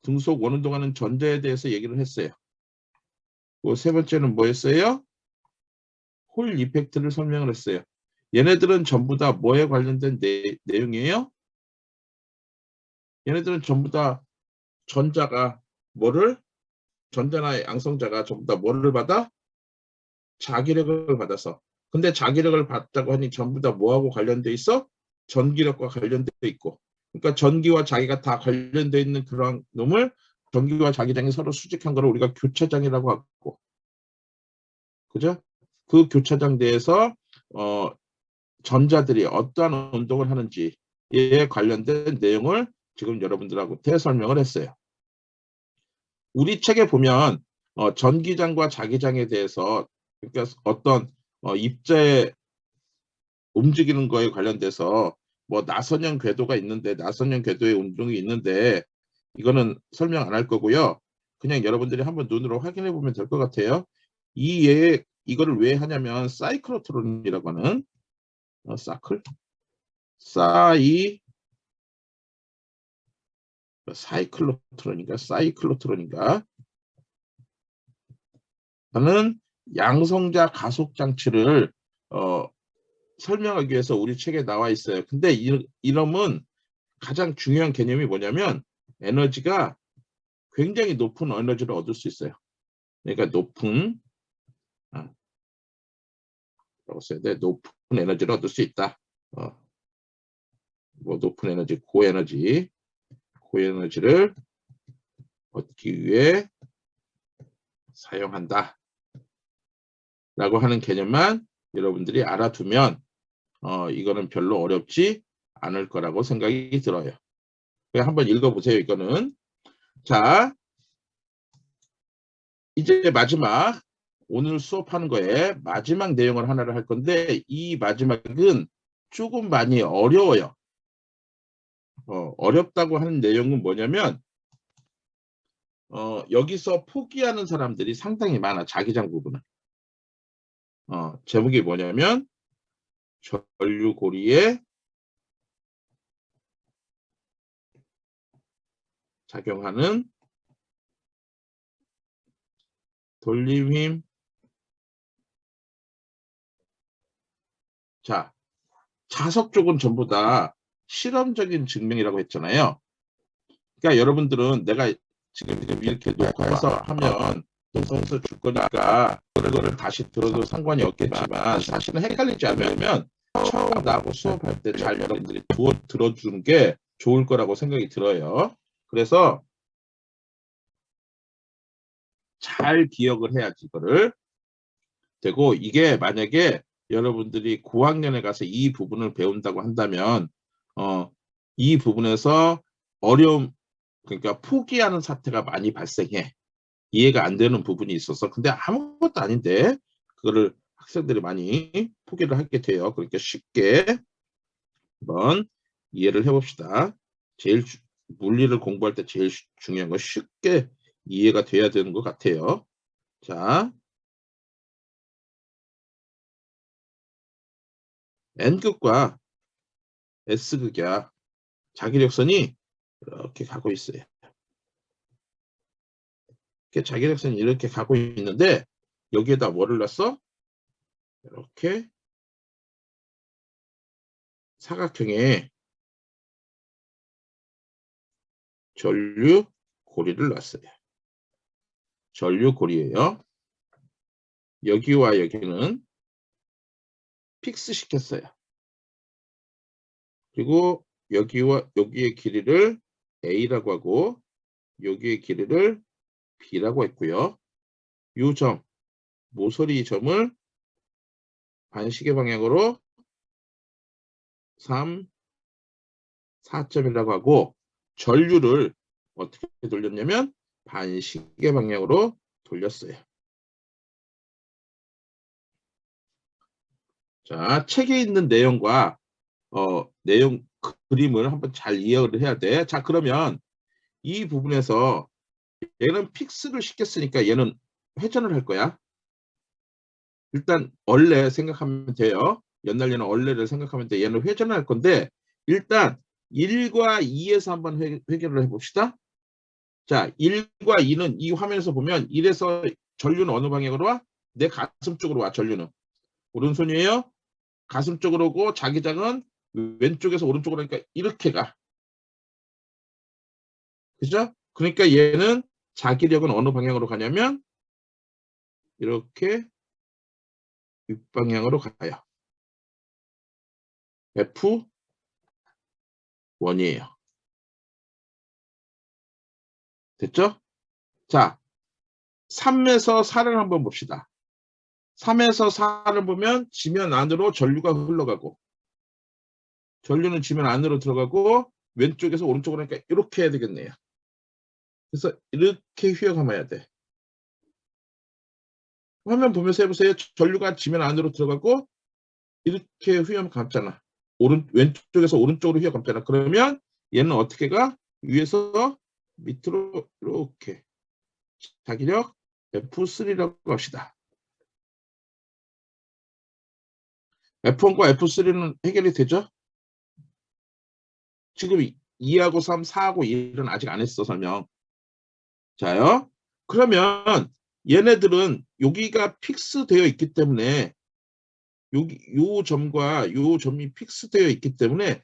등속 원운동하는 전자에 대해서 얘기를 했어요. 세 번째는 뭐였어요? 홀 이펙트를 설명을 했어요. 얘네들은 전부 다 뭐에 관련된 내용이에요? 얘네들은 전부 다 전자가 전자나 양성자가 전부 다 뭐를 받아? 자기력을 받아서. 근데 자기력을 받다고 하니 전부 다 뭐하고 관련돼 있어? 전기력과 관련돼 있고. 그러니까 전기와 자기가 다 관련돼 있는 그런 놈을 전기와 자기장이 서로 수직한 거를 우리가 교차장이라고 하고. 그죠? 그 교차장 내에서 전자들이 어떠한 운동을 하는지에 관련된 내용을 지금 여러분들하고 대설명을 했어요. 우리 책에 보면 전기장과 자기장에 대해서, 그러니까 어떤 입자의 움직이는 거에 관련돼서 뭐 나선형 궤도가 있는데, 나선형 궤도의 운동이 있는데 이거는 설명 안 할 거고요. 그냥 여러분들이 한번 눈으로 확인해 보면 될 것 같아요. 이거를 왜 하냐면 사이클로트론이라고 하는 사이클로트론인가 하는 양성자 가속 장치를 설명하기 위해서 우리 책에 나와 있어요. 근데 이놈은 가장 중요한 개념이 뭐냐면 에너지가 굉장히 높은 에너지를 얻을 수 있어요. 그러니까 높은 높은 에너지를 얻을 수 있다. 뭐 높은 에너지, 고에너지를 얻기 위해 사용한다. 라고 하는 개념만 여러분들이 알아두면 이거는 별로 어렵지 않을 거라고 생각이 들어요. 한번 읽어보세요. 이거는 자, 이제 마지막 오늘 수업하는 거에 마지막 내용을 하나를 할 건데 이 마지막은 조금 많이 어려워요. 어렵다고 하는 내용은 뭐냐면 여기서 포기하는 사람들이 상당히 많아. 자기장 부분은. 제목이 뭐냐면 전류고리에 작용하는 돌림힘. 자, 자석 쪽은 전부 다 실험적인 증명이라고 했잖아요. 그러니까 여러분들은 내가 지금 이렇게 녹화해서 하면 녹화해서 줄 거니까 그거를 다시 들어도 상관이 없겠지만 사실은 헷갈리지 않으면 처음 나하고 수업할 때 잘 여러분들이 들어주는 게 좋을 거라고 생각이 들어요. 그래서 잘 기억을 해야지 이거를. 되고 이게 만약에 여러분들이 고학년에 가서 이 부분을 배운다고 한다면 이 부분에서 어려움, 그러니까 포기하는 사태가 많이 발생해. 이해가 안 되는 부분이 있어서 근데 아무것도 아닌데 그거를 학생들이 많이 포기를 하게 돼요. 그러니까 쉽게 한번 이해를 해봅시다. 물리를 공부할 때 제일 중요한 건 쉽게 이해가 돼야 되는 것 같아요. 자, N극과 S극이야. 자기력선이 이렇게 가고 있어요. 이렇게 자기력선이 이렇게 가고 있는데 여기에다 뭐를 놨어? 이렇게 사각형에 전류고리를 놨어요. 전류고리예요. 여기와 여기는 픽스 시켰어요. 그리고 여기와 여기의 길이를 A라고 하고 여기의 길이를 B라고 했고요. 이 점, 모서리 점을 반시계 방향으로 3, 4점이라고 하고 전류를 어떻게 돌렸냐면 반시계 방향으로 돌렸어요. 자, 책에 있는 내용과 내용 그림을 한번 잘 이해를 해야 돼. 자, 그러면 이 부분에서 얘는 픽스를 시켰으니까 얘는 회전을 할 거야. 일단 원래 생각하면 돼요. 연날리는 원래를 생각하면 돼. 얘는 회전을 할 건데 일단 1과 2에서 한번 해결을 해봅시다. 자, 1과 2는 이 화면에서 보면 1에서 전류는 어느 방향으로 와? 내 가슴 쪽으로 와. 전류는 오른손이에요. 가슴 쪽으로 오고 자기장은 왼쪽에서 오른쪽으로 하니까 이렇게 가. 그죠? 그러니까 얘는 자기력은 어느 방향으로 가냐면 이렇게 윗방향으로 가요. F1이에요. 됐죠? 자, 3에서 4를 한번 봅시다. 3에서 4를 보면 지면 안으로 전류가 흘러가고 전류는 지면 안으로 들어가고 왼쪽에서 오른쪽으로 하니까 이렇게 해야 되겠네요. 그래서 이렇게 휘어감아야 돼. 화면 보면서 해보세요. 전류가 지면 안으로 들어가고 이렇게 휘어 감잖아. 왼쪽에서 오른쪽으로 휘어 감잖아. 그러면 얘는 어떻게 가? 위에서 밑으로 이렇게 자기력 F3라고 합시다. F1과 F3는 해결이 되죠? 지금 2하고 3, 4하고 1은 아직 안 했어, 설명. 자요. 그러면 얘네들은 여기가 픽스 되어 있기 때문에 여기 요 점과 요 점이 픽스 되어 있기 때문에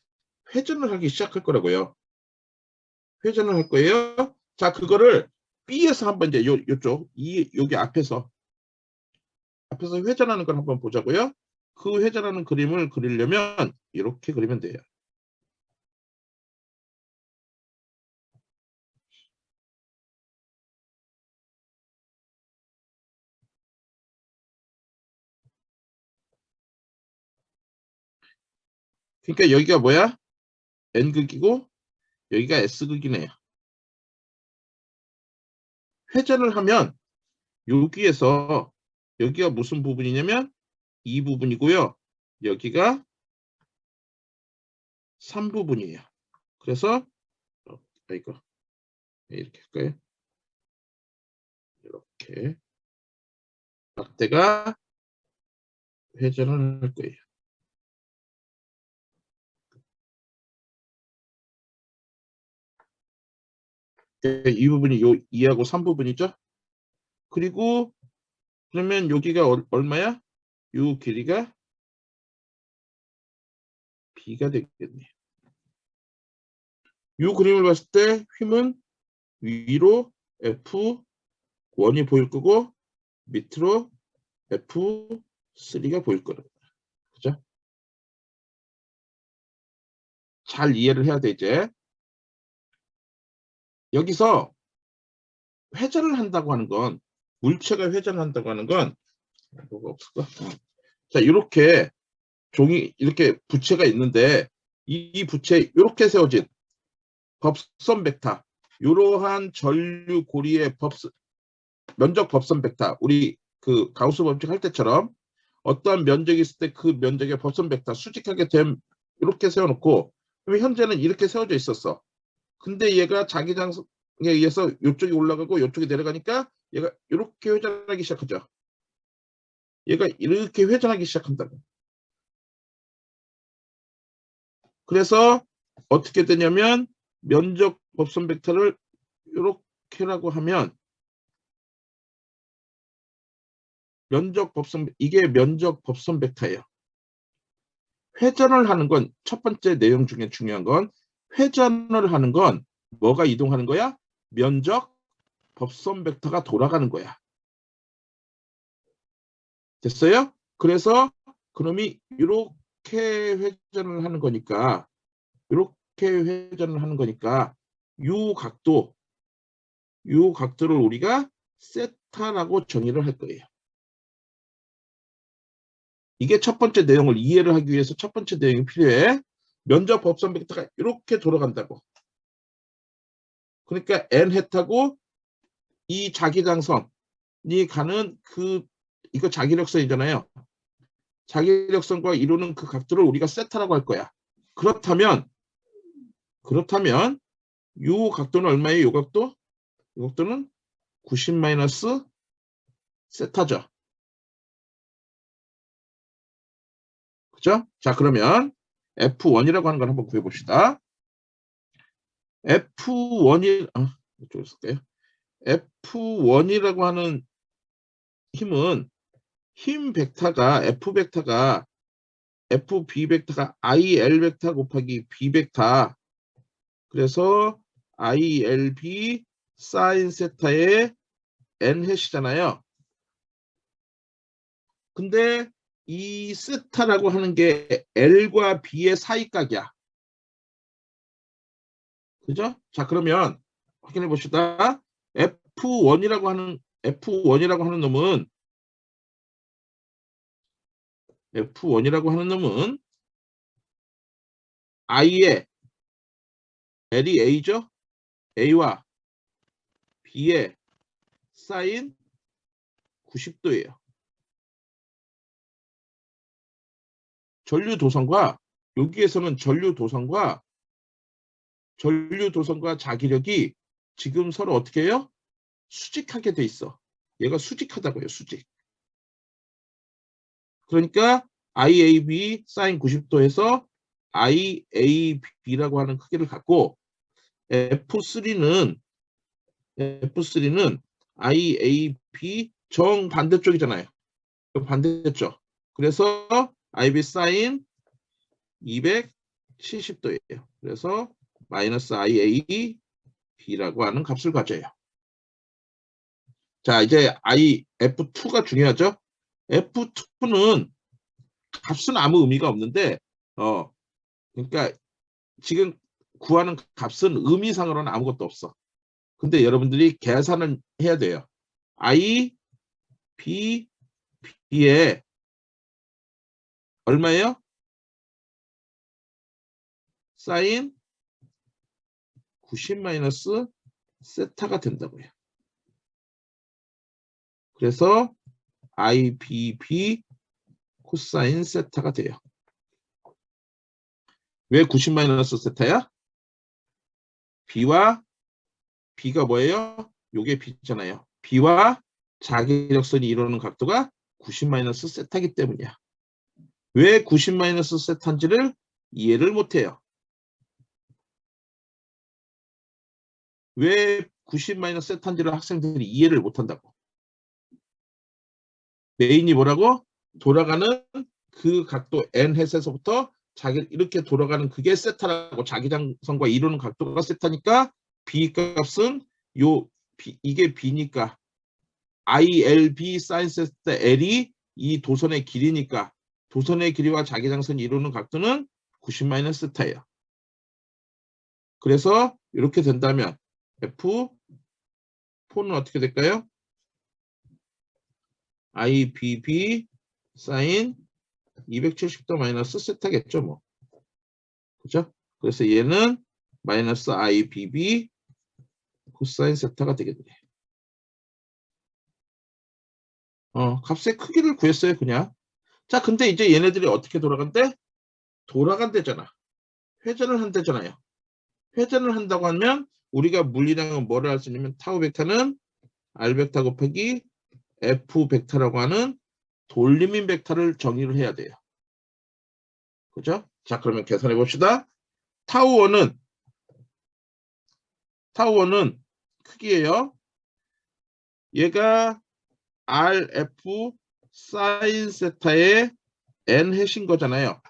회전을 하기 시작할 거라고요. 회전을 할 거예요. 자, 그거를 B에서 한번 이제 요쪽 여기 앞에서 회전하는 걸 한번 보자고요. 그 회전하는 그림을 그리려면 이렇게 그리면 돼요. 그러니까 여기가 뭐야? N극이고 여기가 S극이네요. 회전을 하면 여기가 무슨 부분이냐면 이 부분이고요. 여기가 3부분이에요. 그래서 이거 이렇게 할까요? 이렇게 막대가 회전을 할 거예요. 이 부분이 요 2하고 3부분이죠. 그리고 그러면 여기가 얼마야? 요 길이가 B가 되겠네요. 요 그림을 봤을 때 힘은 위로 F1이 보일 거고 밑으로 F3가 보일 거예요. 그죠? 잘 이해를 해야 돼, 이제. 여기서 회전을 한다고 하는 건, 물체가 회전을 한다고 하는 건, 뭐가 없을까? 자, 이렇게 종이, 이렇게 부채가 있는데, 이 부채, 이렇게 세워진 법선 벡터, 이러한 전류 고리의 면적 법선 벡터, 우리 그 가우스 법칙 할 때처럼 어떠한 면적이 있을 때 그 면적의 법선 벡터 수직하게 됨 이렇게 세워놓고, 그럼 현재는 이렇게 세워져 있었어. 근데 얘가 자기장에 의해서 이쪽이 올라가고 이쪽이 내려가니까 얘가 이렇게 회전하기 시작하죠. 얘가 이렇게 회전하기 시작한다고. 그래서 어떻게 되냐면 면적 법선 벡터를 이렇게라고 하면 이게 면적 법선 벡터예요. 회전을 하는 건 첫 번째 내용 중에 중요한 건 회전을 하는 건 뭐가 이동하는 거야? 면적 법선 벡터가 돌아가는 거야. 됐어요? 그래서 그놈이 이렇게 회전을 하는 거니까 이렇게 회전을 하는 거니까 요 각도를 우리가 세타라고 정의를 할 거예요. 이게 첫 번째 내용을 이해를 하기 위해서 첫 번째 내용이 필요해. 면적 법선 벡터가 이렇게 돌아간다고. 그러니까 n 헷하고 이 자기장선이 가는 이거 자기력선이잖아요. 자기력선과 이루는 그 각도를 우리가 세타라고 할 거야. 그렇다면 이 각도는 얼마예요? 이 각도? 이 각도는 90 마이너스 세타죠. 그죠? 자, 그러면 F1이라고 하는 걸 한번 구해봅시다. 이쪽에 쓸게요. F1이라고 하는 힘은 힘 벡터가 FB 벡터가 IL 벡터 곱하기 B 벡터. 그래서 ILB 사인 세타의 N 해시잖아요. 근데 이 세타라고 하는 게 L과 B의 사이각이야. 그죠? 자, 그러면 확인해 봅시다. F1이라고 하는 놈은 I의 L이 A죠? A와 B의 사인 90도예요. 여기에서는 전류 도선과 자기력이 지금 서로 어떻게 해요? 수직하게 돼 있어. 얘가 수직하다고요, 수직. 그러니까 IAB 사인 90도에서 IAB라고 하는 크기를 갖고 F3는 IAB 정반대쪽이잖아요. 반대쪽. 그래서 IB 사인 270도예요. 그래서 마이너스 IAB라고 하는 값을 가져요. 자, 이제 F2가 중요하죠. F2는 값은 아무 의미가 없는데, 그러니까 지금 구하는 값은 의미상으로는 아무것도 없어. 근데 여러분들이 계산을 해야 돼요. IBB에 얼마예요? 사인 90 마이너스 세타가 된다고요. 그래서 IBB 코사인 세타가 돼요. 왜 90 마이너스 세타야? B와 B가 뭐예요? 요게 B잖아요. B와 자기력선이 이루는 각도가 90 마이너스 세타이기 때문이야. 왜 90 마이너스 세타인지를 이해를 못해요. 왜 90 마이너스 세타인지를 학생들이 이해를 못한다고. 메인이 뭐라고? 돌아가는 그 각도 n햇에서부터 자기 이렇게 돌아가는 그게 세타라고 자기장선과 이루는 각도가 세타니까 B 값은 이게 B니까 ILB 사인 세타 L이 이 도선의 길이니까 도선의 길이와 자기장선이 이루는 각도는 90 마이너스 세타예요. 그래서 이렇게 된다면 F4는 어떻게 될까요? IBB 사인 270도 마이너스 세타겠죠, 뭐. 그죠? 그래서 얘는 마이너스 IBB 코사인 세타가 되겠네. 값의 크기를 구했어요, 그냥. 자, 근데 이제 얘네들이 어떻게 돌아간대? 돌아간대잖아. 회전을 한대잖아요. 회전을 한다고 하면 우리가 물리량은 뭐를 할 수 있냐면 타우 벡터는 R 벡터 곱하기 F 벡터라고 하는 돌림인 벡터를 정의를 해야 돼요. 그죠? 자, 그러면 계산해 봅시다. 타우1은 크기예요. 얘가 RF 사인 세타의 n 해신 거잖아요.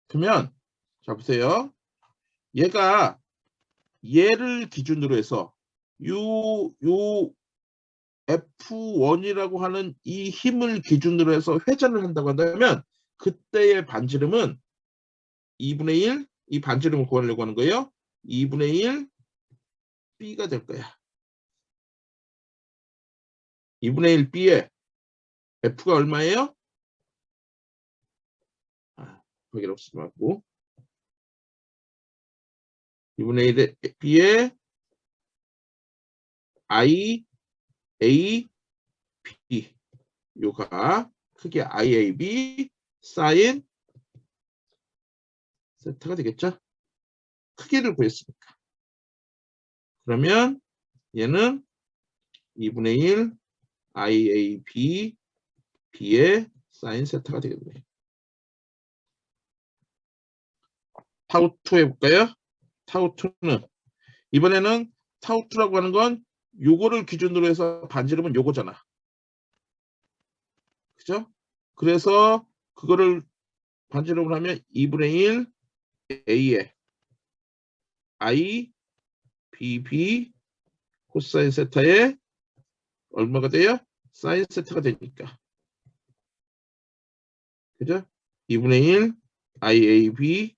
그러면 자 보세요. 얘를 기준으로 해서 요 F1이라고 하는 이 힘을 기준으로 해서 회전을 한다고 한다면 그때의 반지름은 2분의 1, 이 반지름을 구하려고 하는 거예요. 2분의 1 B가 될 거야. 2분의 1 B에 F가 얼마예요? 거기로 쓰지 말고 2분의 1 B에 I, A, B 요가 크게 IAB 사인 세타가 되겠죠? 크기를 구했으니까. 그러면 얘는 2분의 1 IAB B의 사인 세타가 되겠네요. 타우2 해볼까요? 타우2는 이번에는 타우2라고 하는 건 요거를 기준으로 해서 반지름은 요거잖아. 그죠? 그래서 그거를 반지름을 하면 2분의 1 A에 I, BB 코사인 세타에 얼마가 돼요? 사인 세타가 되니까. 그죠? 2분의 1 IAB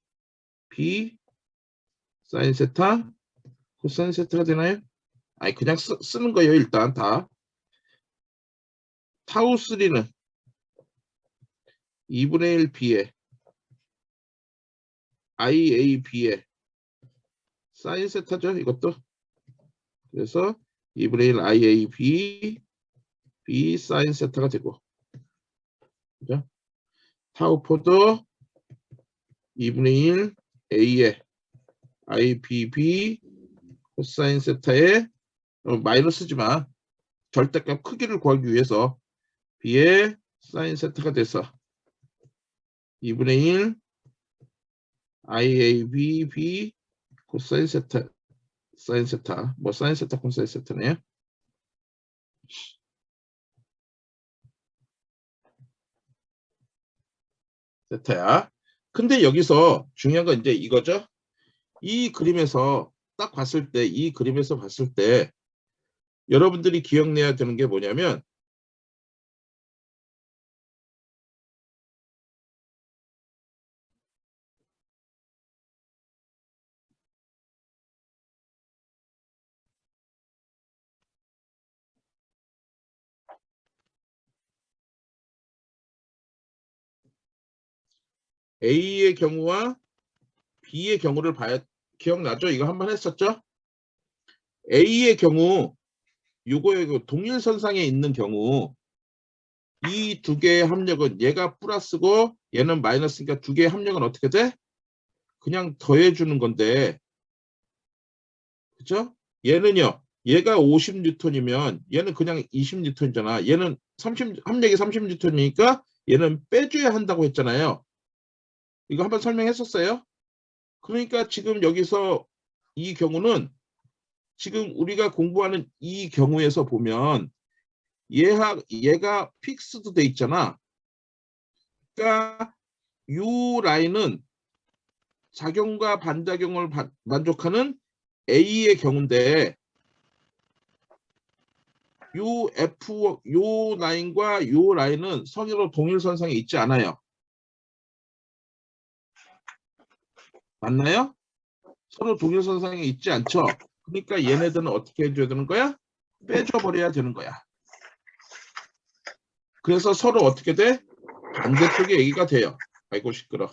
B 사인 세타 코사인 세타가 되나요? 아니 그냥 쓰는 거예요. 일단 다. 타우3는 2분의 1 B에 IAB에 사인 세타죠. 이것도. 그래서 2분의 1 IAB B 사인 세타가 되고. 그죠? 타우4도 2분의 1 A에 IBB 코사인 세타에 마이너스지만 절대값 크기를 구하기 위해서 B의 사인 세타가 돼서 2분의 1 IAB B 코사인 세타 사인 세타 뭐 사인 세타 코사인 세타네요. 세타야. 근데 여기서 중요한 건 이제 이거죠. 이 그림에서 딱 봤을 때 이 그림에서 봤을 때 여러분들이 기억내야 되는 게 뭐냐면 A의 경우와 B의 경우를 봐야 기억나죠? 이거 한번 했었죠? A의 경우 요거 동일선상에 있는 경우 이 두 개의 합력은 얘가 플러스고 얘는 마이너스니까 두 개의 합력은 어떻게 돼? 그냥 더해주는 건데, 그죠? 얘는요, 얘가 50뉴턴이면 얘는 그냥 20뉴턴이잖아. 얘는 합력이 30뉴턴이니까 얘는 빼줘야 한다고 했잖아요. 이거 한번 설명했었어요. 그러니까 지금 여기서 이 경우는 지금 우리가 공부하는 이 경우에서 보면 얘가 픽스드 돼 있잖아. 그러니까 이 라인은 작용과 반작용을 만족하는 A의 경우인데 요 라인과 요 라인은 서로 동일선상에 있지 않아요. 맞나요? 서로 동일선상에 있지 않죠. 그러니까 얘네들은 어떻게 해줘야 되는 거야? 빼줘버려야 되는 거야. 그래서 서로 어떻게 돼? 반대쪽에 얘기가 돼요. 아이고 시끄러.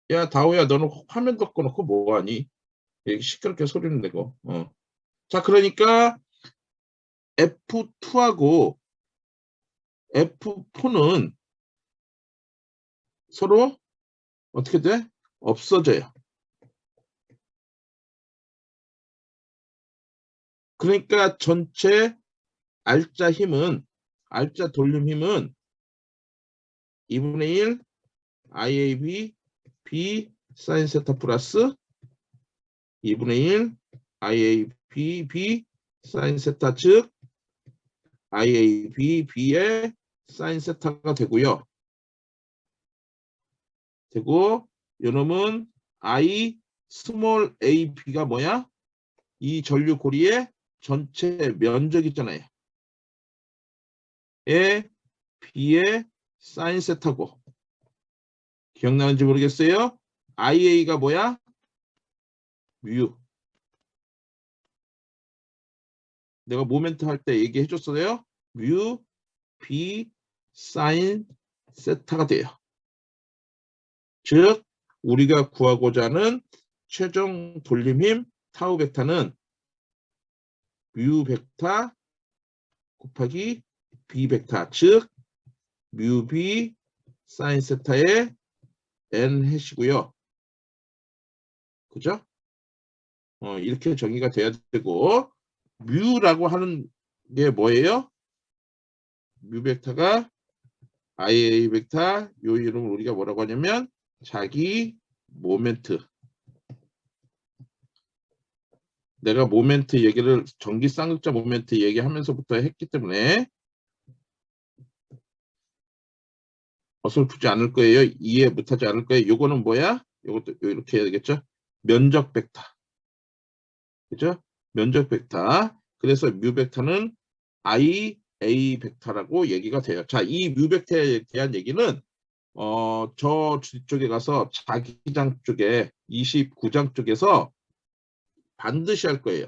야 다오야 너는 화면 덮고놓고 뭐하니? 이렇게 시끄럽게 소리는 내고. 자 그러니까 F2하고 F4는 서로 어떻게 돼? 없어져요. 그러니까 전체 알짜 돌림 힘은 2분의 1 IAB B 사인 세타 플러스 2분의 1 IAB B 사인 세타 즉 IAB B의 사인 세타가 되고요. 되고 요놈은 I 스몰 AB가 뭐야? 이 전류 고리의 전체 면적이잖아요. 에 B의 사인 세타고 기억나는지 모르겠어요. IA가 뭐야? 뮤. 내가 모멘트 할 때 얘기해 줬어요. 뮤 B 사인 세타가 돼요. 즉 우리가 구하고자 하는 최종 돌림힘 타우 베타는 뮤 벡터 곱하기 B 벡터 즉 뮤 B 사인 세타의 n 해시고요. 그죠? 이렇게 정의가 돼야 되고 뮤라고 하는 게 뭐예요? 뮤 벡터가 IA 벡터 요 이름을 우리가 뭐라고 하냐면 자기 모멘트. 내가 모멘트 얘기를 전기 쌍극자 모멘트 얘기하면서부터 했기 때문에 어설프지 않을 거예요. 이해 못하지 않을 거예요. 요거는 뭐야? 요것도 이렇게 해야 되겠죠? 면적 벡터. 그죠? 면적 벡터. 그래서 뮤 벡터는 IA 벡터라고 얘기가 돼요. 자, 이 뮤 벡터에 대한 얘기는 저 뒤쪽에 가서 자기장 쪽에 29장 쪽에서 반드시 할 거예요.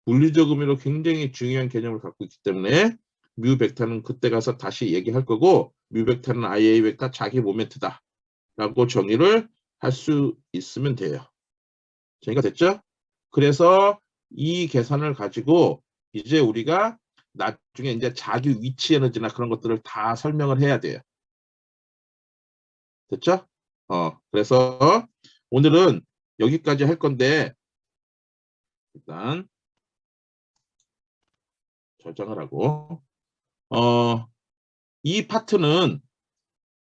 물리적 의미로 굉장히 중요한 개념을 갖고 있기 때문에 뮤 벡터는 그때 가서 다시 얘기할 거고 뮤 벡터는 IA 벡터 자기 모멘트다 라고 정의를 할 수 있으면 돼요. 정의가 됐죠? 그래서 이 계산을 가지고 이제 우리가 나중에 이제 자기 위치 에너지나 그런 것들을 다 설명을 해야 돼요. 됐죠? 그래서 오늘은 여기까지 할 건데 일단 저장을 하고 이 파트는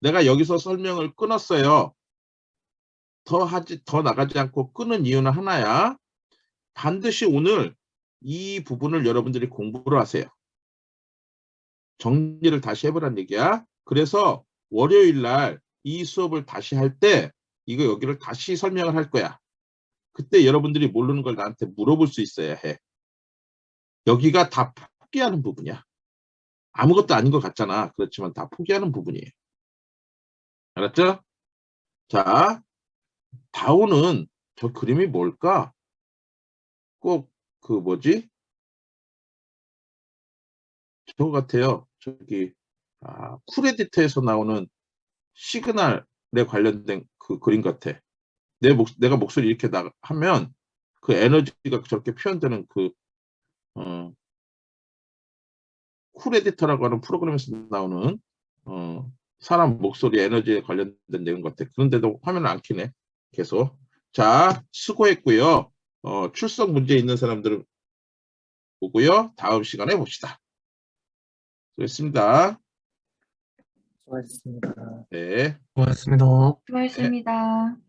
내가 여기서 설명을 끊었어요. 더 나가지 않고 끊은 이유는 하나야. 반드시 오늘 이 부분을 여러분들이 공부를 하세요. 정리를 다시 해보란 얘기야. 그래서 월요일 날 이 수업을 다시 할 때 이거 여기를 다시 설명을 할 거야. 그때 여러분들이 모르는 걸 나한테 물어볼 수 있어야 해. 여기가 다 포기하는 부분이야. 아무것도 아닌 것 같잖아. 그렇지만 다 포기하는 부분이에요. 알았죠? 자, 다오는 저 그림이 뭘까? 꼭 그 뭐지? 저거 같아요. 저기 쿨에디터에서 나오는 시그널에 관련된 그 그림 같아. 내가 목소리 이렇게 하면 그 에너지가 저렇게 표현되는 그 쿨 에디터라고 하는 프로그램에서 나오는 사람 목소리 에너지에 관련된 내용 같아. 그런데도 화면을 안 켜네. 계속. 자, 수고했고요. 출석 문제 있는 사람들은 보고요. 다음 시간에 봅시다. 수고했습니다. 수고하셨습니다. 네. 고맙습니다. 수고하셨습니다.